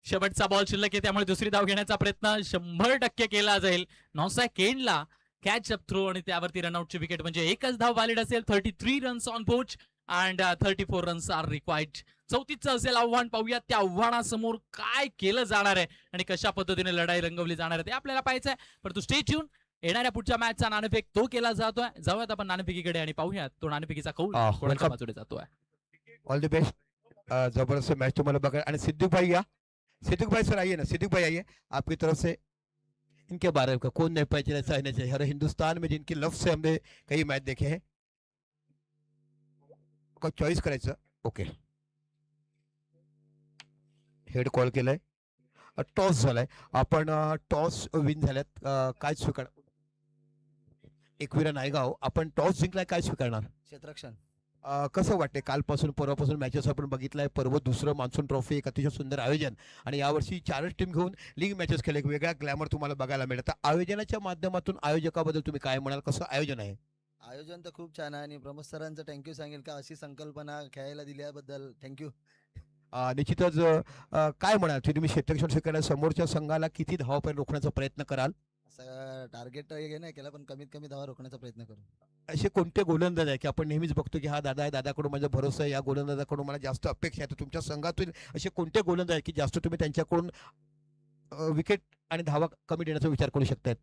शेवटचा बॉल शिल्लक आहे त्यामुळे दुसरी धाव घेण्याचा प्रयत्न 100% केला जाईल. नॉसा केनला कॅच अप थ्रो आणि त्यावरती रनआउटची विकेट, म्हणजे एकच धाव व्हॅलिड असेल. 33 रन्स ऑन पोच अँड 34 रन्स आर रिक्वायर्ड. 34चं असेल आव्हान. पाहूयात त्या आव्हानासमोर काय केलं जाणार आहे आणि कशा पद्धतीने लढाई रंगवली जाणार आहे ते आपल्याला पाहायचं आहे. परंतु स्टे ट्यून. येणाऱ्या पुढच्या मॅचचा नाणेफेक तो केला जातोय. जाऊयात आपण नाणेफेकीकडे आणि पाहूयात तो नाणेफेकीचा कौल कोणाच्या बाजूने जातोय. All the best. जबरदस्त मैच तुम्हाला बघा. आणि सिद्दीक भाई या, सिद्दीक भाई सर आइए ना, सिद्दीक भाई आइए. आपकी तरफ से इनके बारे में कौन नहीं पहचान, ऐसा है नहीं. हर हिंदुस्तान में जिनकी लव से हमने कई मैच देखे हैं. चॉईस करायचं. ओके, हेड कॉल केलाय, टॉस झालाय. आपण टॉस विन झाल्यात. काय स्वीकार, एकविरा नायगाव, आपण टॉस जिंकलाय, काय स्वीकारणार. क्षेत्ररक्षण. कसं वाटते कालपासून परवापासून मॅचेस आपण बघितलाय. पर्व दुसरं मान्सून ट्रॉफी, एक अतिशय सुंदर आयोजन आणि यावर्षी 4च टीम घेऊन लीग मॅचेस खेळले. एक वेगळा ग्लॅमर तुम्हाला बघायला मिळतं. आयोजनाच्या माध्यमातून आयोजकाबद्दल तुम्ही काय म्हणाल, कसं आयोजन आहे. आयोजन तर खूप छान आहे आणि प्रमोद सरांचं थँक्यू सांगेल का अशी संकल्पना खेळायला दिल्याबद्दल थँक्यू. निश्चितच काय म्हणाल तुम्ही क्षेत्ररक्षण स्वीकारल्या समोरच्या संघाला किती धावापर्यंत रोखण्याचा प्रयत्न कराल. असं टार्गेट हे नाही केलं पण कमीत कमी धावा रोखण्याचा प्रयत्न करू. असे कोणते गोलंदाज आहे की आपण नेहमीच बघतो की हा दादा आहे, दादाकडून माझा भरोसा आहे, या गोलंदाजाकडून मला जास्त अपेक्षा आहे. तर तुमच्या संघातून असे कोणते गोलंदाज आहे की जास्त तुम्ही त्यांच्याकडून विकेट आणि धावा कमी देण्याचा विचार करू शकतात.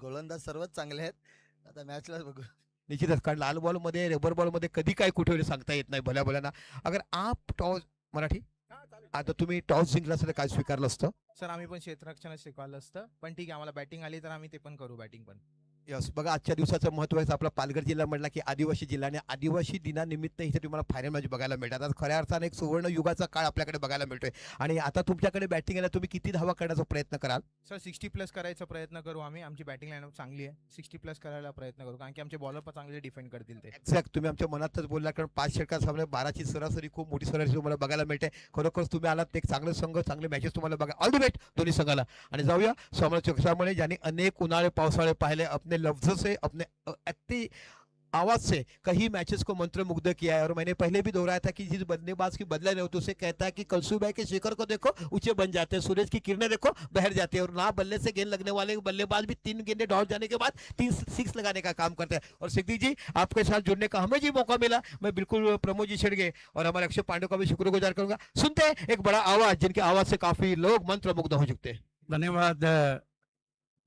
गोलंदाज सर्वच चांगले आहेत. आता मॅचला बघू. निश्चितच, कारण लाल बॉल मध्ये रबर बॉल मध्ये कधी काय कुठे होईल सांगता येत नाही भल्या भल्याना. अगर आप टॉस मराठी आता तुम्ही टॉस जिंकला असेल तर काय स्वीकारलं असतं. सर आम्ही पण क्षेत्ररक्षणच शिकवायला असतं, पण ठीक आहे आम्हाला बॅटिंग आली तर आम्ही ते पण करू बॅटिंग पण. यस, बघा आजच्या दिवसाचं महत्व आहे. आपला पालघर जिल्हा म्हटला की आदिवासी जिल्हा आणि आदिवासी दिनानिमित्त इथे तुम्हाला फायनल मॅच बघायला मिळतात. आज खऱ्या अर्थाने एक सुवर्ण युगाचा काळ आपल्याकडे बघायला मिळतोय आणि आता तुमच्याकडे बॅटिंग आला, तुम्ही किती धावा करण्याचा प्रयत्न कराल. सर 60+ करायचा प्रयत्न करू आम्ही. आमची बॅटिंग लाईनअप चांगली आहे. 60+ करायला प्रयत्न करू कारण की आमचे बॉलर पण चांगले डिफेंड करतील ते. एक्झॅक्ट, तुम्ही आमच्या मनातच बोलला, कारण 5 षटकात सामने 12ची सरासरी खूप मोठी सरासरी तुम्हाला बघायला मिळते. खरोखर तुम्ही आलात एक चांगले संघ, चांगले मॅचेस तुम्हाला बघा. ऑल द बेस्ट दोन्ही संघाला. आणि जाऊया समालोचकांमध्ये ज्यांनी अनेक उन्हाळे पावसाळे पाहिले, अपने लफ्ज से अपने अति आवाज से कई मैचेस को मंत्रमुग्ध किया है। और मैंने पहले भी दोहराया था कि जिस बल्लेबाज की बदला नहीं होती उसे कहता है कि कलसुबाई के शिखर को देखो ऊंचे बन जाते हैं, सूरज की किरणें देखो बहर जाती है। और ना बल्ले से गेंद लगने वाले बल्लेबाज भी 3 गेंदें डॉट जाने के बाद 3 सिक्स लगाने का काम करते हैं। और सिद्धि जी आपके साथ जुड़ने का हमें जी मौका मिला, मैं बिल्कुल प्रमोद जी छिड़ गए और हमारे अक्षय पांडे का भी शुक्रगुजार करूंगा। सुनते हैं एक बड़ा आवाज जिनकी आवाज से काफी लोग मंत्रमुग्ध हो चुके हैं। धन्यवाद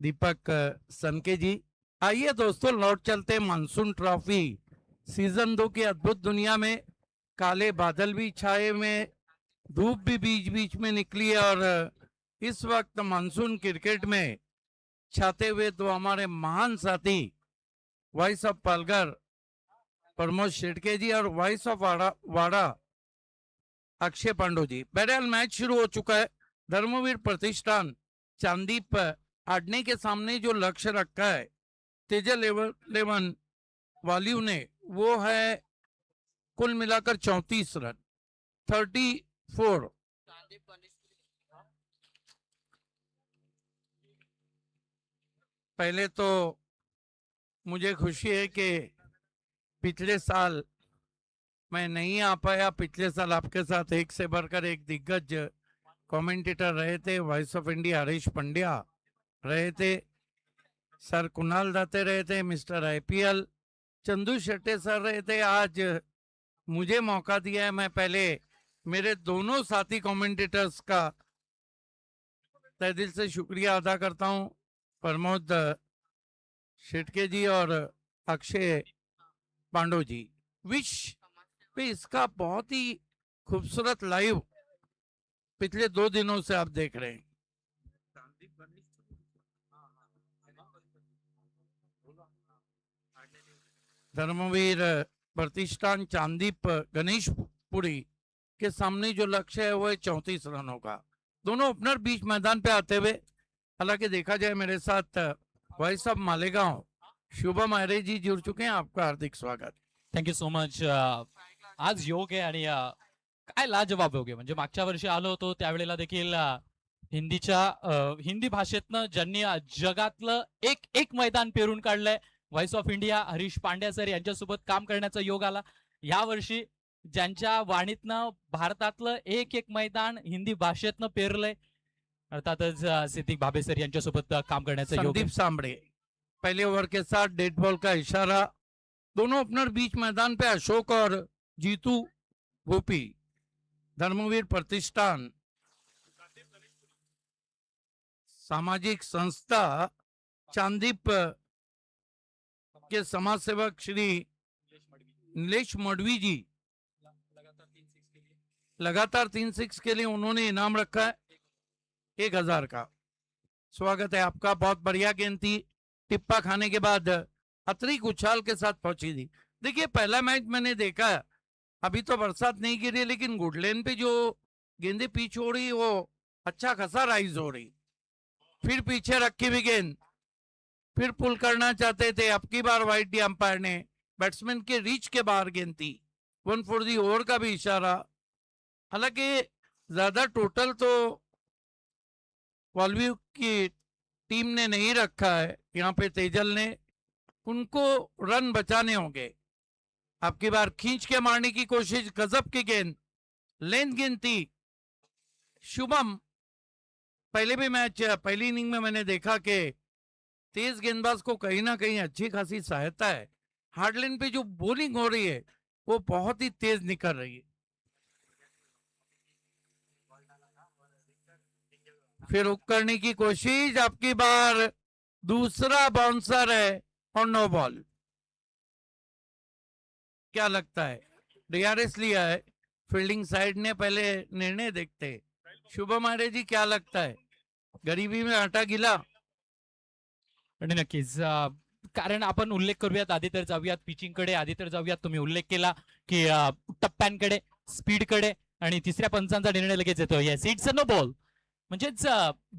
दीपक सनके जी। आइए दोस्तों, लौट चलते मानसून ट्रॉफी सीजन 2 की अद्भुत दुनिया में। काले बादल भी छाए में, धूप भी बीच बीच में निकली है और इस वक्त मानसून क्रिकेट में छाते हुए तो हमारे महान साथी वॉइस ऑफ पालघर प्रमोद शेटके जी और वॉइस ऑफ वाड़ा अक्षय पांडो जी। बहरहाल मैच शुरू हो चुका है। धर्मवीर प्रतिष्ठान चांदीप आडने के सामने जो लक्ष्य रखा है तेजल 11 वालियू ने, वो है कुल मिलाकर 34 रन 34। पहले तो मुझे खुशी है कि पिछले साल मैं नहीं आ पाया। पिछले साल आपके साथ एक से बढ़कर एक दिग्गज कमेंटेटर रहे थे। Voice of India Harish Pandya रहे थे, सर कुणाल दाते रहे थे, mister IPL Chandu Shette sir रहे थे। आज मुझे मौका दिया है। मैं पहले मेरे दोनों साथी कमेंटेटर्स का तहे दिल से शुक्रिया अदा करता हूं, प्रमोद शेटके जी और अक्षय पांडो जी। विश पे इसका बहुत ही खूबसूरत लाइव पिछले 2 दिनों से आप देख रहे हैं। धर्मवीर प्रतिष्ठान चांदीप गणेशपुरी के सामने जो लक्ष्य है वो है 34 रनों का। दोनों ओपनर बीच मैदान पे आते हुए, हालांकि देखा जाए मेरे साथ वॉइस ऑफ मालेगांव शुभम आयरे जी जुड़ चुके हैं। आपका हार्दिक स्वागत। Thank you so much. आज योग आहे आणि काय लाजवाब योग आहे. म्हणजे मागच्या वर्षी आलो होतो त्यावेळेला देखील हिंदी भाषेतनं ज्यांनी जगातलं एक एक मैदान पेरून काढलंय, voice of India Harish Pandya sir यांच्यासोबत काम करण्याचा योग आला. या वर्षी ज्यांच्या वाणीतनं भारतातलं एक एक मैदान हिंदी भाषेतनं पेरलंय, अर्थातच सिद्दीक भाबे सर यांच्यासोबत काम करण्याचा योग संदीप सांबड़े पहले ओवर के साथ डेड बॉल का इशारा। दोनों ओपनर बीच मैदान पे अशोक और जीतू गोपी। धर्मवीर प्रतिष्ठान सामाजिक संस्था चांदीप के समाज सेवक श्री नीलेश मडवी जी लगातार 3 6 के लिए उन्होंने इनाम रखा है 1000 का। स्वागत है आपका। बहुत बढ़िया गेंद थी, टिप्पा खाने के बाद अतिरिक्त उछाल के साथ पहुंची थी। देखिए पहला मैच मैंने देखा, अभी तो बरसात नहीं गिरी लेकिन गुडलेन पे जो गेंदे पिच हो रही वो अच्छा खासा राइज हो रही। फिर पीछे रखी हुई गेंद, फिर पुल करना चाहते थे। अब की बार वाइड डी अंपायर ने बैट्समैन के रीच के बाहर गेंद थी। 1 फॉर दी ओवर का भी इशारा। हालांकि ज्यादा टोटल तो वाल्व्यू की टीम ने नहीं रखा है, यहाँ पे तेजल ने, उनको रन बचाने होंगे। अब की बार खींच के मारने की कोशिश, गजब की गेंद, लेंथ गेंद थी। शुभम पहले भी मैच पहली इनिंग में मैंने देखा कि तेज गेंदबाज को कहीं ना कहीं अच्छी खासी सहायता है। हार्डलाइन पे जो बॉलिंग हो रही है वो बहुत ही तेज निकल रही है। फिर हुक करने की कोशिश, आपकी बार दूसरा बाउंसर है और नो बॉल। क्या लगता है? डीआरएस लिया है, फील्डिंग साइड ने पहले निर्णय देखते हैं। शुभम आयरे जी क्या लगता है, गरीबी में आटा गिला? आणि नक्कीच कारण आपण उल्लेख करूयात, आधी तर जाऊयात पिचिंग कडे, आधी तर जाऊयात. तुम्ही उल्लेख केला की टप्प्यांकडे, स्पीड कडे, आणि तिसऱ्या पंचांचा निर्णय लगेच येतो. Yes, it's a no ball. म्हणजेच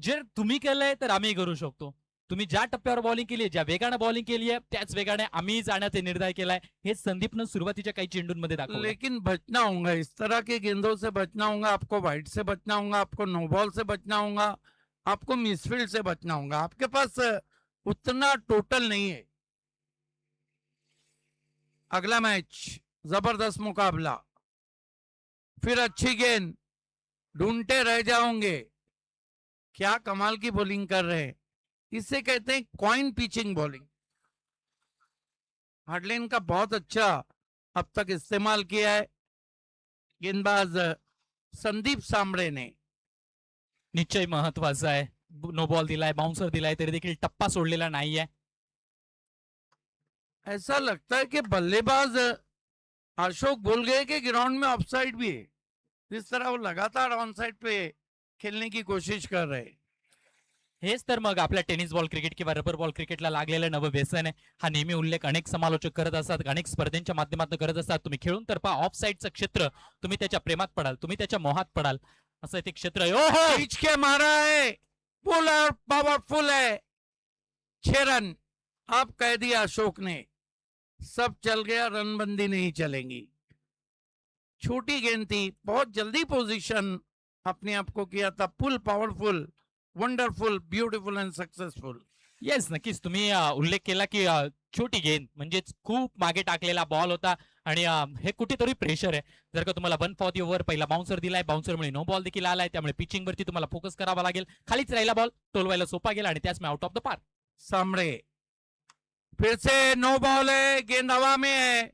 जे तुम्ही केलंय तर आम्ही करू शकतो. तुम्ही ज्या टप्प्यावर बॉलिंग केली, ज्या वेगाने बॉलिंग केली आहे त्याच वेगाने आम्ही जाण्याचा निर्णय केलाय. हे संदीपनं सुरुवातीच्या काही चेंडूंमध्ये दाखवलं. लेकिन बचना होगा, इस तरह के गेंदों से बचना होगा। आपको वाइड से बचना होगा, आपको नो बॉल से बचना होगा, आपको मिसफील्ड से बचना होगा। आपके पास उतना टोटल नहीं है। अगला मैच जबरदस्त मुकाबला, फिर अच्छी गेंद, ढूंढते रह जाओगे। क्या कमाल की बॉलिंग कर रहे हैं, इसे कहते हैं कॉइन पिचिंग बॉलिंग। हार्डलैंड का बहुत अच्छा अब तक इस्तेमाल किया है गेंदबाज संदीप सांबळे ने। निश्चय महत्वाचा आहे. नो बॉल दिलाय, बाउन्सर दिलाय, तरी देखील टप्पा सोडलेला नाहीये. ऐसा लगता है कि बल्लेबाज अशोक भूल गए कि ग्राउंड में ऑफसाइड भी है, जिस तरह वो लगातार ऑन साइड पे खेलने की कोशिश कर रहे हैं। हेच तर मग आपल्या टेनिस बॉल क्रिकेट किंवा रबर बॉल क्रिकेटला लागलेलं नवं व्यसन आहे. हा नेहमी उल्लेख अनेक समालोचक करत असतात, अनेक स्पर्धेच्या माध्यमातून करत असतात. तुम्ही खेळून तर पहा, ऑफ साईडचं क्षेत्र, तुम्ही त्याच्या प्रेमात पडाल, तुम्ही त्याच्या मोहात पडाल, असं ते क्षेत्र आहे. ओहो, खींच के मारा है, फुल और पावरफुल है, 6 रन अब कह दिया अशोक ने। सब चल गया, रनबंदी नहीं चलेंगी। छोटी गेंद थी, बहुत जल्दी पोजीशन अपने आप को किया था, फुल powerful, wonderful, beautiful end successful. Yes, नक्कीच तुम्ही उल्लेख केला की छोटी गेंद म्हणजेच खूप मागे टाकलेला बॉल होता आणि हे कुठेतरी प्रेशर आहे. जर का तुम्हाला 1 फॉर दी ओव्हर पहिला बाउन्सर दिलाय, बाउन्सरमुळे नो बॉल देखील आलाय, त्यामुळे पिचिंग वरती तुम्हाला फोकस करावा लागेल. खालीच राहिला बॉल, टोलवायला सोपा गेला आणि त्याच में आउट ऑफ द पार्क. सांबळे फिर से नो बॉल है, गेंद हवा में है,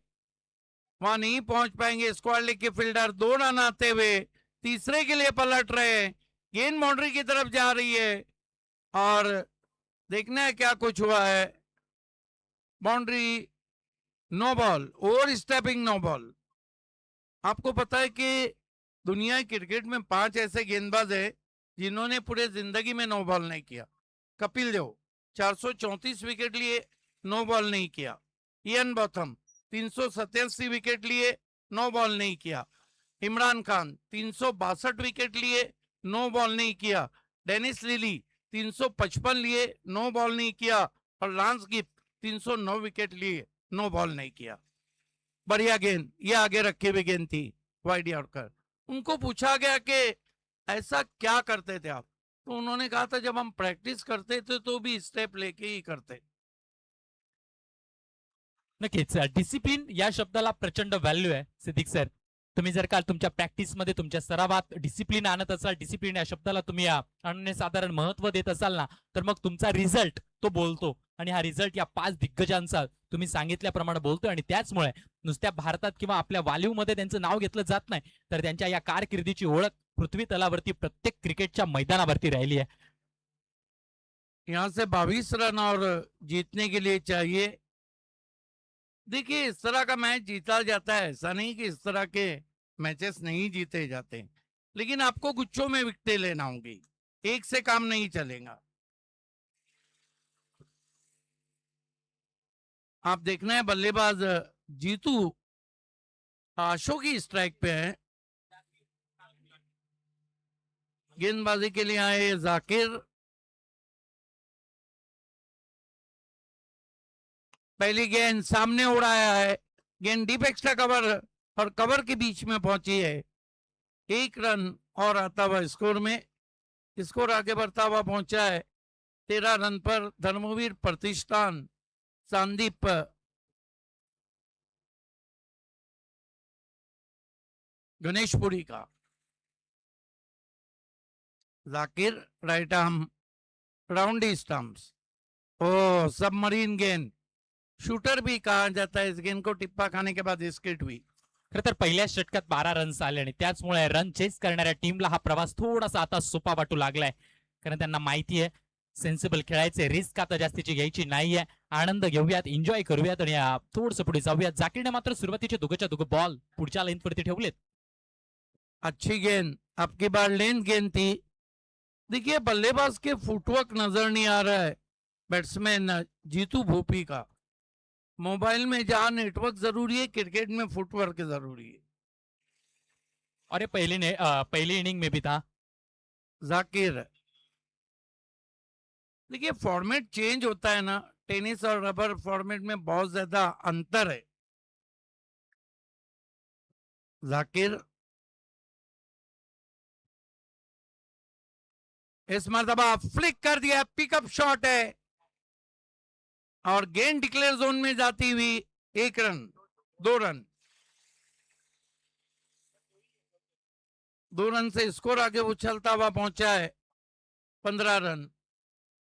वहां नहीं पहुंच पाएंगे स्क्वाड लीग के फील्डर। 2 रन आते हुए तीसरे के लिए पलट रहे हैं, गेंद बाउंड्री की तरफ जा रही है और देखना है क्या कुछ हुआ है। Boundary, no ball, over stepping no ball. आपको पता है कि दुनिया क्रिकेट में 5 ऐसे गेंदबाज हैं जिन्होंने पूरे जिंदगी में नो बॉल नहीं किया। कपिल देव 434 विकेट लिए, नो बॉल नहीं किया। इयन बॉथम 387 विकेट लिए, नो बॉल नहीं किया। इमरान खान 362 विकेट लिए, नो बॉल नहीं किया। डेनिस लिली 355 लिए, नो बॉल नहीं किया। और लांस गिप 309 विकेट लिए, नो बॉल नहीं किया। बढ़िया गेंद, ये आगे रखी हुई गेंद थी वाइड यॉर्कर। उनको पूछा गया कि ऐसा क्या करते थे आप, तो उन्होंने कहा था जब हम प्रैक्टिस करते थे तो भी स्टेप लेके ही करते। नक्कीच डिसिप्लिन या शब्दाला प्रचंड व्हॅल्यू आहे सिद्दीक सर. तुम्ही जर का तुमच्या प्रॅक्टिसमध्ये, तुमच्या सरावात डिसिप्लिन आणत असाल, डिसिप्लिन या शब्दाला तुम्ही अनन्यसाधारण महत्व देत असाल ना, तर मग तुमचा रिझल्ट तो बोलतो. आणि हा रिझल्ट या 5 दिग्गजांचा तुम्ही सांगितल्याप्रमाणे बोलतो. आणि त्याचमुळे नुसत्या भारतात किंवा आपल्या वालीवमध्ये त्यांचं नाव घेतलं जात नाही, तर त्यांच्या या कारकिर्दीची ओळख पृथ्वी तलावरती प्रत्येक क्रिकेटच्या मैदानावरती राहिली आहे. यहाँ से 22 रन और जीतने के लिए चाहिए। देखिए, इस तरह का मैच जीता जाता है, ऐसा नहीं कि इस तरह के मैचेस नहीं जीते जाते, लेकिन आपको गुच्छों में विकेटें लेना होंगी, एक से काम नहीं चलेगा। आप देखना है बल्लेबाज जीतू अशोक की स्ट्राइक पे है, गेंदबाजी के लिए आए जाकिर। पहली गेंद सामने उड़ाया है, गेंद डीप एक्स्ट्रा कवर और कवर के बीच में पहुंची है। 1 रन और आता हुआ स्कोर में, स्कोर आगे बढ़ता हुआ पहुंचा है 13 रन पर। धर्मवीर प्रतिष्ठान संदीप गणेशपुरी का। Zakir right arm round the stumps, oh submarine गेंद, शूटर भी कहा जाता है इस गेंद को, टिप्पा खाने के बाद स्किट हुई। खरं तर पहिल्या षटकात 12 रन्स आले आणि त्याचमुळे रन चेस करणाऱ्या टीमला हा प्रवास थोडासा आता सोपा वाटू लागलाय. कारण त्यांना माहिती आहे सेन्सिबल खेळायचे, रिस्क आता जास्तीची घ्यायची नाहीये. आनंद घेऊयात, एन्जॉय करूयात आणि थोडंसं पुढे जाऊयात. जाकीरने मात्र सुरुवातीचे दोघच्या दोघं बॉल पुढच्या लाईन वरती ठेवलेत. अच्छी गेंद, आपकी बार लेंथ गेंद थी। देखिए, बल्लेबाज के फुटवर्क नजर नहीं आ रहा है बैट्समैन जीतू भोपी का। मोबाइल में जहां नेटवर्क जरूरी है, क्रिकेट में फुटवर्क जरूरी है। अरे पहली इनिंग में भी था जाकिर। देखिए, फॉर्मेट चेंज होता है ना, टेनिस और रबर फॉर्मेट में बहुत ज्यादा अंतर है। जाकिर इस मर्तबा फ्लिक कर दिया, पिकअप शॉट है और गेंद डिक्लेयर जोन में जाती हुई 1 रन। 2 रन, 2 रन से स्कोर आगे उछलता हुआ पहुंचा है 15 रन।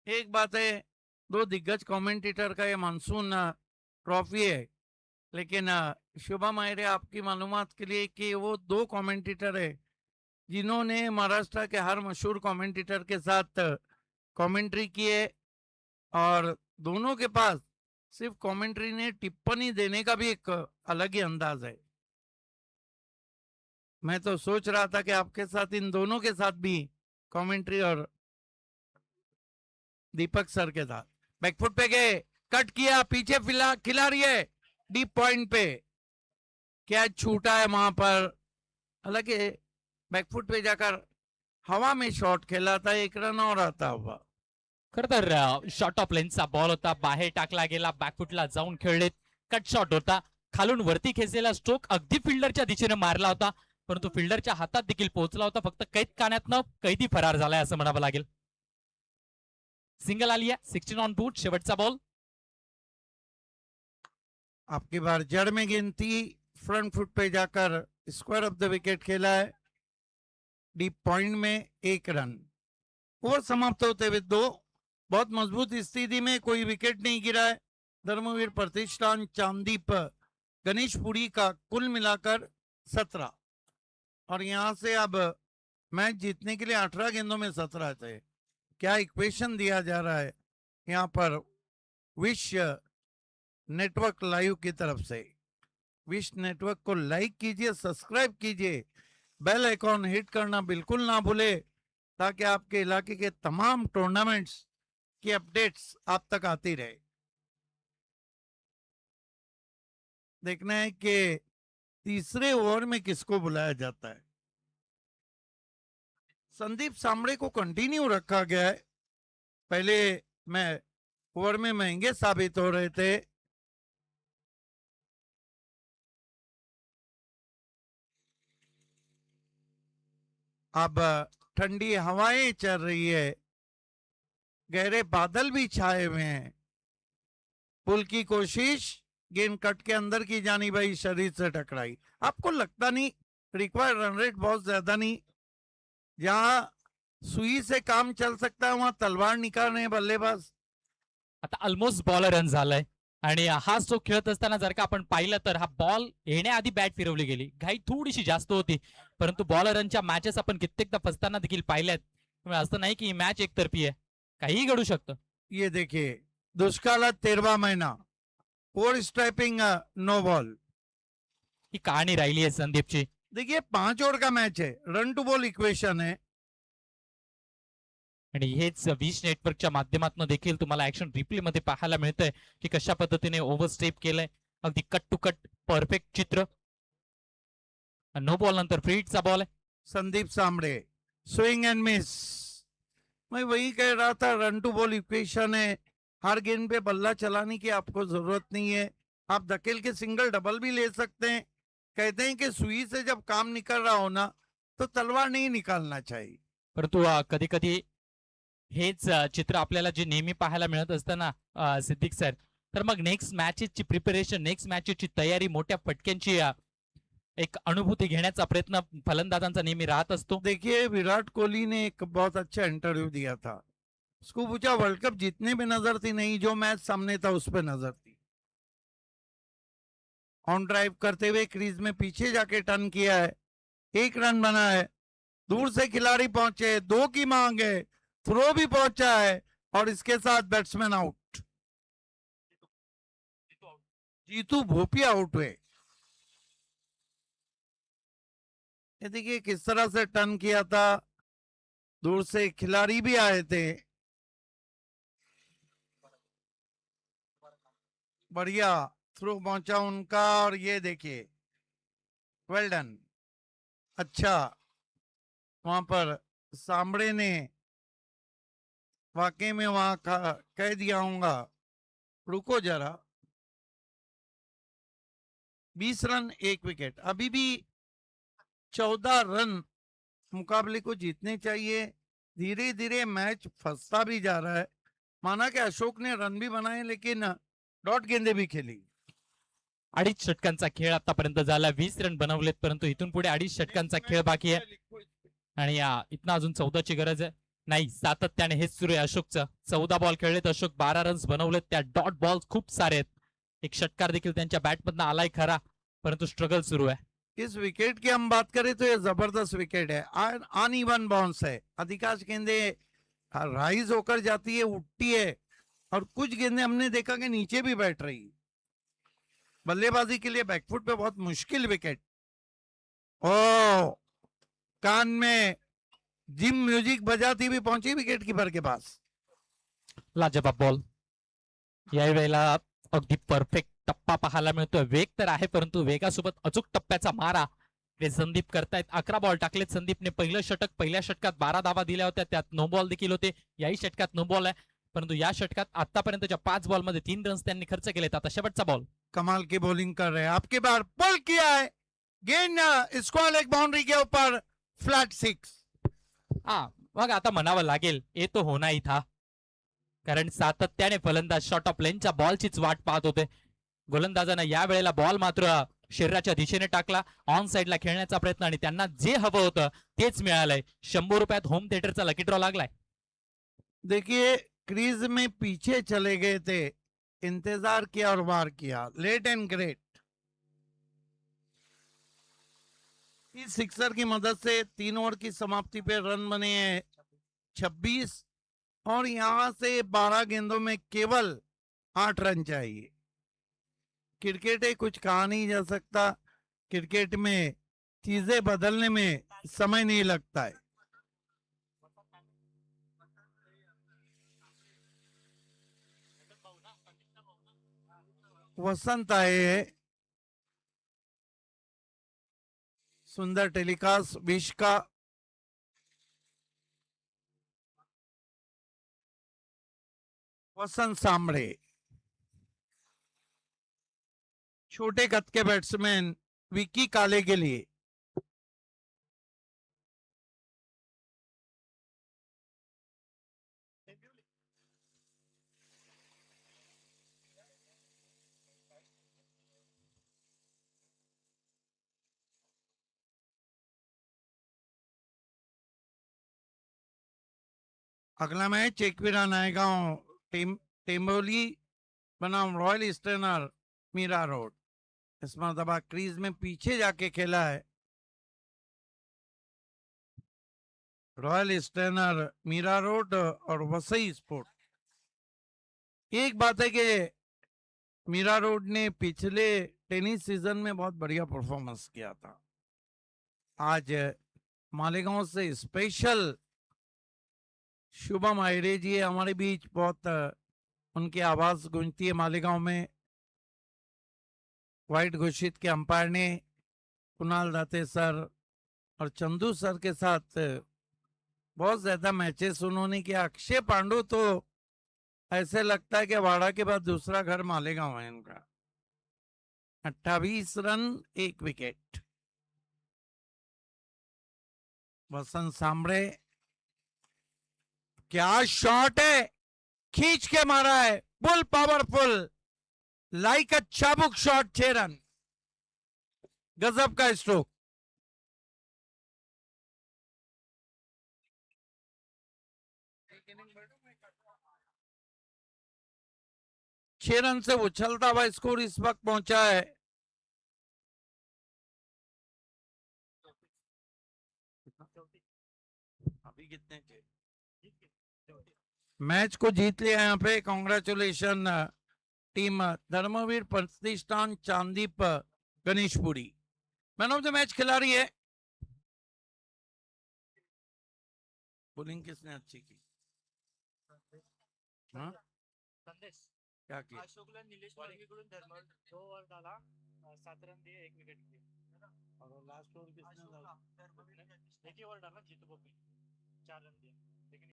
एक बात है, 2 दिग्गज कमेंटेटर का ये मानसून ट्रॉफी है, लेकिन शुभम आयरे आपकी मालूमात के लिए कि वो 2 कमेंटेटर है जिन्होंने महाराष्ट्र के हर मशहूर कमेंटेटर के साथ कमेंट्री की है, और दोनों के पास सिर्फ कमेंट्री ने टिप्पणी देने का भी एक अलग ही अंदाज है। मैं तो सोच रहा था कि आपके साथ इन दोनों के साथ भी कमेंट्री, और दीपक सर के साथ बैकफुट पे गए, कट किया, पीछे खिलाड़ी है डीप पॉइंट पे, कैच छूटा है वहां पर। हालांकि बैकफुट पे जाकर हवा में शॉट खेला था, 1 रन और आता हुआ। खर तर शॉर्ट ऑफ लेन्थचा बॉल होता, बाहेर टाकला गेला, बॅकफुटला जाऊन खेळले, कट शॉट होता, खालून वरती खेचलेला स्ट्रोक अगदी फिल्डरच्या दिशेने मारला होता, परंतु फिल्डरच्या हातात देखील पोहोचला होता, फक्त कैद काण्यातनं कैदी फरार झालाय असं म्हणावं लागेल। सिंगल आली आहे, 16 ऑन बूट, शेवटचा बॉल। आपकी बार जड़ में गिनती, फ्रंट फुट पे जाकर स्क्वायर ऑफ द विकेट खेला है, डीप पॉइंट में 1 रन। ओवर समाप्त होते हुए 2, बहुत मजबूत स्थिति में, कोई विकेट नहीं गिरा है। धर्मवीर प्रतिष्ठान चांदीप गणेशपुरी का कुल मिलाकर 17, और यहां से अब मैच जीतने के लिए 18 गेंदों में 17 थे। क्या इक्वेशन दिया जा रहा है यहाँ पर विश्व नेटवर्क लाइव की तरफ से। विश्व नेटवर्क को लाइक कीजिए, सब्सक्राइब कीजिए, बेल आइकॉन हिट करना बिल्कुल ना भूले, ताकि आपके इलाके के तमाम टूर्नामेंट्स की अपडेट्स आप तक आती रहे। देखना है कि तीसरे ओवर में किसको बुलाया जाता है। संदीप सामड़े को कंटिन्यू रखा गया है, पहले मैं ओवर में महंगे साबित हो रहे थे। अब ठंडी हवाएं चल रही है, गहरे बादल भी छाए हुए हैं, पुल की कोशिश, गेंद कट के अंदर की जानी भाई, शरीर से टकराई। आपको लगता नहीं रिक्वायर्ड रन रेट बहुत ज्यादा नहीं, जहां सुई से काम चल सकता है वहां तलवार निकाल रहे हैं बल्लेबाज। आता ऑलमोस्ट बॉल रन झालाय, आणि हा स्ट्रोक खेळत असताना जर का आपण पाहिलं तर हा बॉल येण्याआधी बॅट फिरवली गेली, घाई थोडीशी जास्त होती, परंतु बॉल रनच्या मॅचेस आपण कित्येकदा फसताना देखील पाहिल्यात, त्यामुळे असं नाही की ही मॅच एकतर्फी आहे, काहीही घडू शकतं। ये देखिए, दुष्काळात 13वां महिना, ओवर स्ट्राइपिंग नो बॉल। ही कहाणी राहिली आहे संदीपची। देखिए 5 ओवर का मैच है, रन टू बॉल इक्वेशन है। आणि हेच विश नेटवर्कच्या माध्यमातून देखील तुम्हाला ऍक्शन रिप्ले मध्ये पाहायला मिळतंय की कशा पद्धतीने ओव्हरस्टेप केलंय, अगदी कट टू कट परफेक्ट चित्र। नो बॉल नंतर फ्रीटचा बॉल आहे। Sandeep Samade swing and miss. मैं वही कह रहा था, रन टू बॉल इक्वेशन है, हर गेंद पे बल्ला चलाने की आपको जरूरत नहीं है, आप धकेल के सिंगल डबल भी ले सकते हैं। कहते हैं कि सुई से जब काम निकल रहा हो ना, तो तलवार नहीं निकालना चाहिए। परंतु कधी कधी हेच चित्र आपल्याला जे नेहमी पाहायला मिळत असतं ना सिद्दीक सर, तर मग नेक्स्ट मॅचेसची प्रिपरेशन, नेक्स्ट मॅचेसची तयारी, मोठ्या फटक्यांची एक अनुभूती घेण्याचा प्रयत्न फलंदाजांचा नेहमी राहत असतो। देखिए विराट कोहली ने एक बहुत अच्छा इंटरव्यू दिया था, उसको पूछा वर्ल्ड कप जीतने पे नजर थी नहीं, जो मैच सामने था उस पे नजर थी। ऑन ड्राइव करते हुए क्रीज में पीछे जाके टर्न किया है, 1 रन बना है, दूर से खिलाड़ी पहुंचे, 2 की मांग है, थ्रो भी पहुंचा है, और इसके साथ batsman out. Jitu Bhopiya out हुए। ये देखिए किस तरह से टर्न किया था, दूर से खिलाड़ी भी आए थे, बढ़िया थ्रो पहुंचा उनका, और ये देखिए वेल डन। अच्छा, वहां पर सामड़े ने वाकई में वहां कह दिया हूंगा, रुको जरा, 20 रन 1 विकेट, अभी भी 14 रन मुकाबले को जीतने चाहिए। धीरे धीरे मैच फंसता भी जा रहा है। माना कि अशोक ने रन भी बनाए, लेकिन डॉट गेंदे भी खेली, अडीच षटकांचा खेळ आतापर्यंत झाला, 20 रन बनवलेत, परंतु इथून पुढे अडीच षटकांचा खेळ बाकी आहे आणि इथनं अजून 14ची गरज आहे. नाही, सातत्याने हेच सुरू आहे अशोकचं. 14 बॉल खेळलेत अशोक, 12 रन्स बनवलेत, त्या डॉट बॉल खूप सारे आहेत. एक षटकार देखील त्यांच्या बॅटमधनं आलाय खरा, परंतु स्ट्रगल सुरू आहे. इस विकेट की हम बात करें तो ये जबरदस्त विकेट है, अनइवन बाउंस है, अधिकांश गेंदें राइज होकर जाती है, उठती है, और कुछ गेंदें हमने देखा कि नीचे भी बैठ रही। बल्लेबाजी के लिए बैकफुट पे बहुत मुश्किल विकेट। ओ कान में जिम म्यूजिक बजाती हुई पहुंची विकेट कीपर के पास। लाजवाब बॉल, या वेळेला अगदी परफेक्ट टप्पा पाहायला मिळतोय. वेग तर आहे, परंतु वेगासोबत अचूक टप्प्याचा मारा ते संदीप करतायत. 11 बॉल टाकलेत संदीपने. पहिलं षटक, पहिल्या षटकात 12 धावा दिल्या होत्या, त्यात नो बॉल देखील होते. याही षटकात नो बॉल आहे, परंतु या षटकात आतापर्यंतच्या 5 बॉल मध्ये 3 रन्स त्यांनी खर्च केलेत. आता शेवटचा बॉल. कमाल की बॉलिंग कर रहे हैं, आपकी बार पुल किया है, गेंद स्क्वायर लेग बाउंड्री के ऊपर, फ्लैट 6। मग आता म्हणावं लागेल ये तो होना ही था, कारण सातत्याने फलंदाज शॉर्ट ऑफ लेनच्या बॉलचीच वाट पाहत होते. गोलंदाजांना या वेळेला बॉल मात्र शरीराच्या दिशेने टाकला, ऑन साइडला खेळण्याचा प्रयत्न, आणि त्यांना जे हवं होतं तेच मिळालंय. 100 रुपयात होम थिएटरचा लकी ड्रॉ लागलाय. देखिए क्रीज में पीछे चले गए थे, इंतजार किया और वार किया, लेट एंड ग्रेट। इस सिक्सर की मदद से 3 ओवर की समाप्ति पे रन बने हैं 26, और यहां से 12 गेंदों में केवल 8 रन चाहिए। क्रिकेट है, कुछ कहा नहीं जा सकता, क्रिकेट में चीजें बदलने में समय नहीं लगता है। वसंत आए हैं, सुंदर टेलीकास्ट विश का। वसंत सांबड़े छोटे कद के बैट्समैन विकी काले के लिए। अगला मैच एकवीरा नायगांव टेम्बोली बनाम रॉयल ईस्टर्नर मीरा रोड। इस मरतबा क्रीज में पीछे जाके खेला है रॉयल ईस्टर्नर मीरा रोड और वसई स्पोर्ट। एक बात है कि मीरा रोड ने पिछले टेनिस सीजन में बहुत बढ़िया परफॉर्मेंस किया था। आज मालेगांव से स्पेशल शुभम आयरे जी हमारे बीच, बहुत उनकी आवाज गूंजती है मालेगांव में। वाइट घोषित के अंपायर ने कुणाल दाते सर और चंदू सर के साथ बहुत ज्यादा मैचेस उन्होंने किया। अक्षय पांडु तो ऐसे लगता है कि वाड़ा के बाद दूसरा घर मालेगांव है इनका। 28 रन 1 विकेट। वसंत सांबड़े, क्या शॉट है, खींच के मारा है, फुल पावरफुल, लाइक अ चाबुक शॉट, 6 रन, गजब का स्ट्रोक। छह रन से उछलता हुआ स्कोर इस वक्त पहुंचा है अभी कितने मैच को जीत लिया यहाँ पे। Congratulation team Dharmaveer Pratishthan Sandeep Ganeshpuri. Man of the match खिलाड़ी है। बोलिंग किसने अच्छी की? हाँ? क्या किया? अशोकला निलेश मार्गेकडून धर्म 2 ओव्हर डाला, 7 रन दिए, 1 विकेट दिए और लास्ट ओवर किसने डाला? एक ही ओव्हर डाला जीतू पप्पी, 4 रन दिए।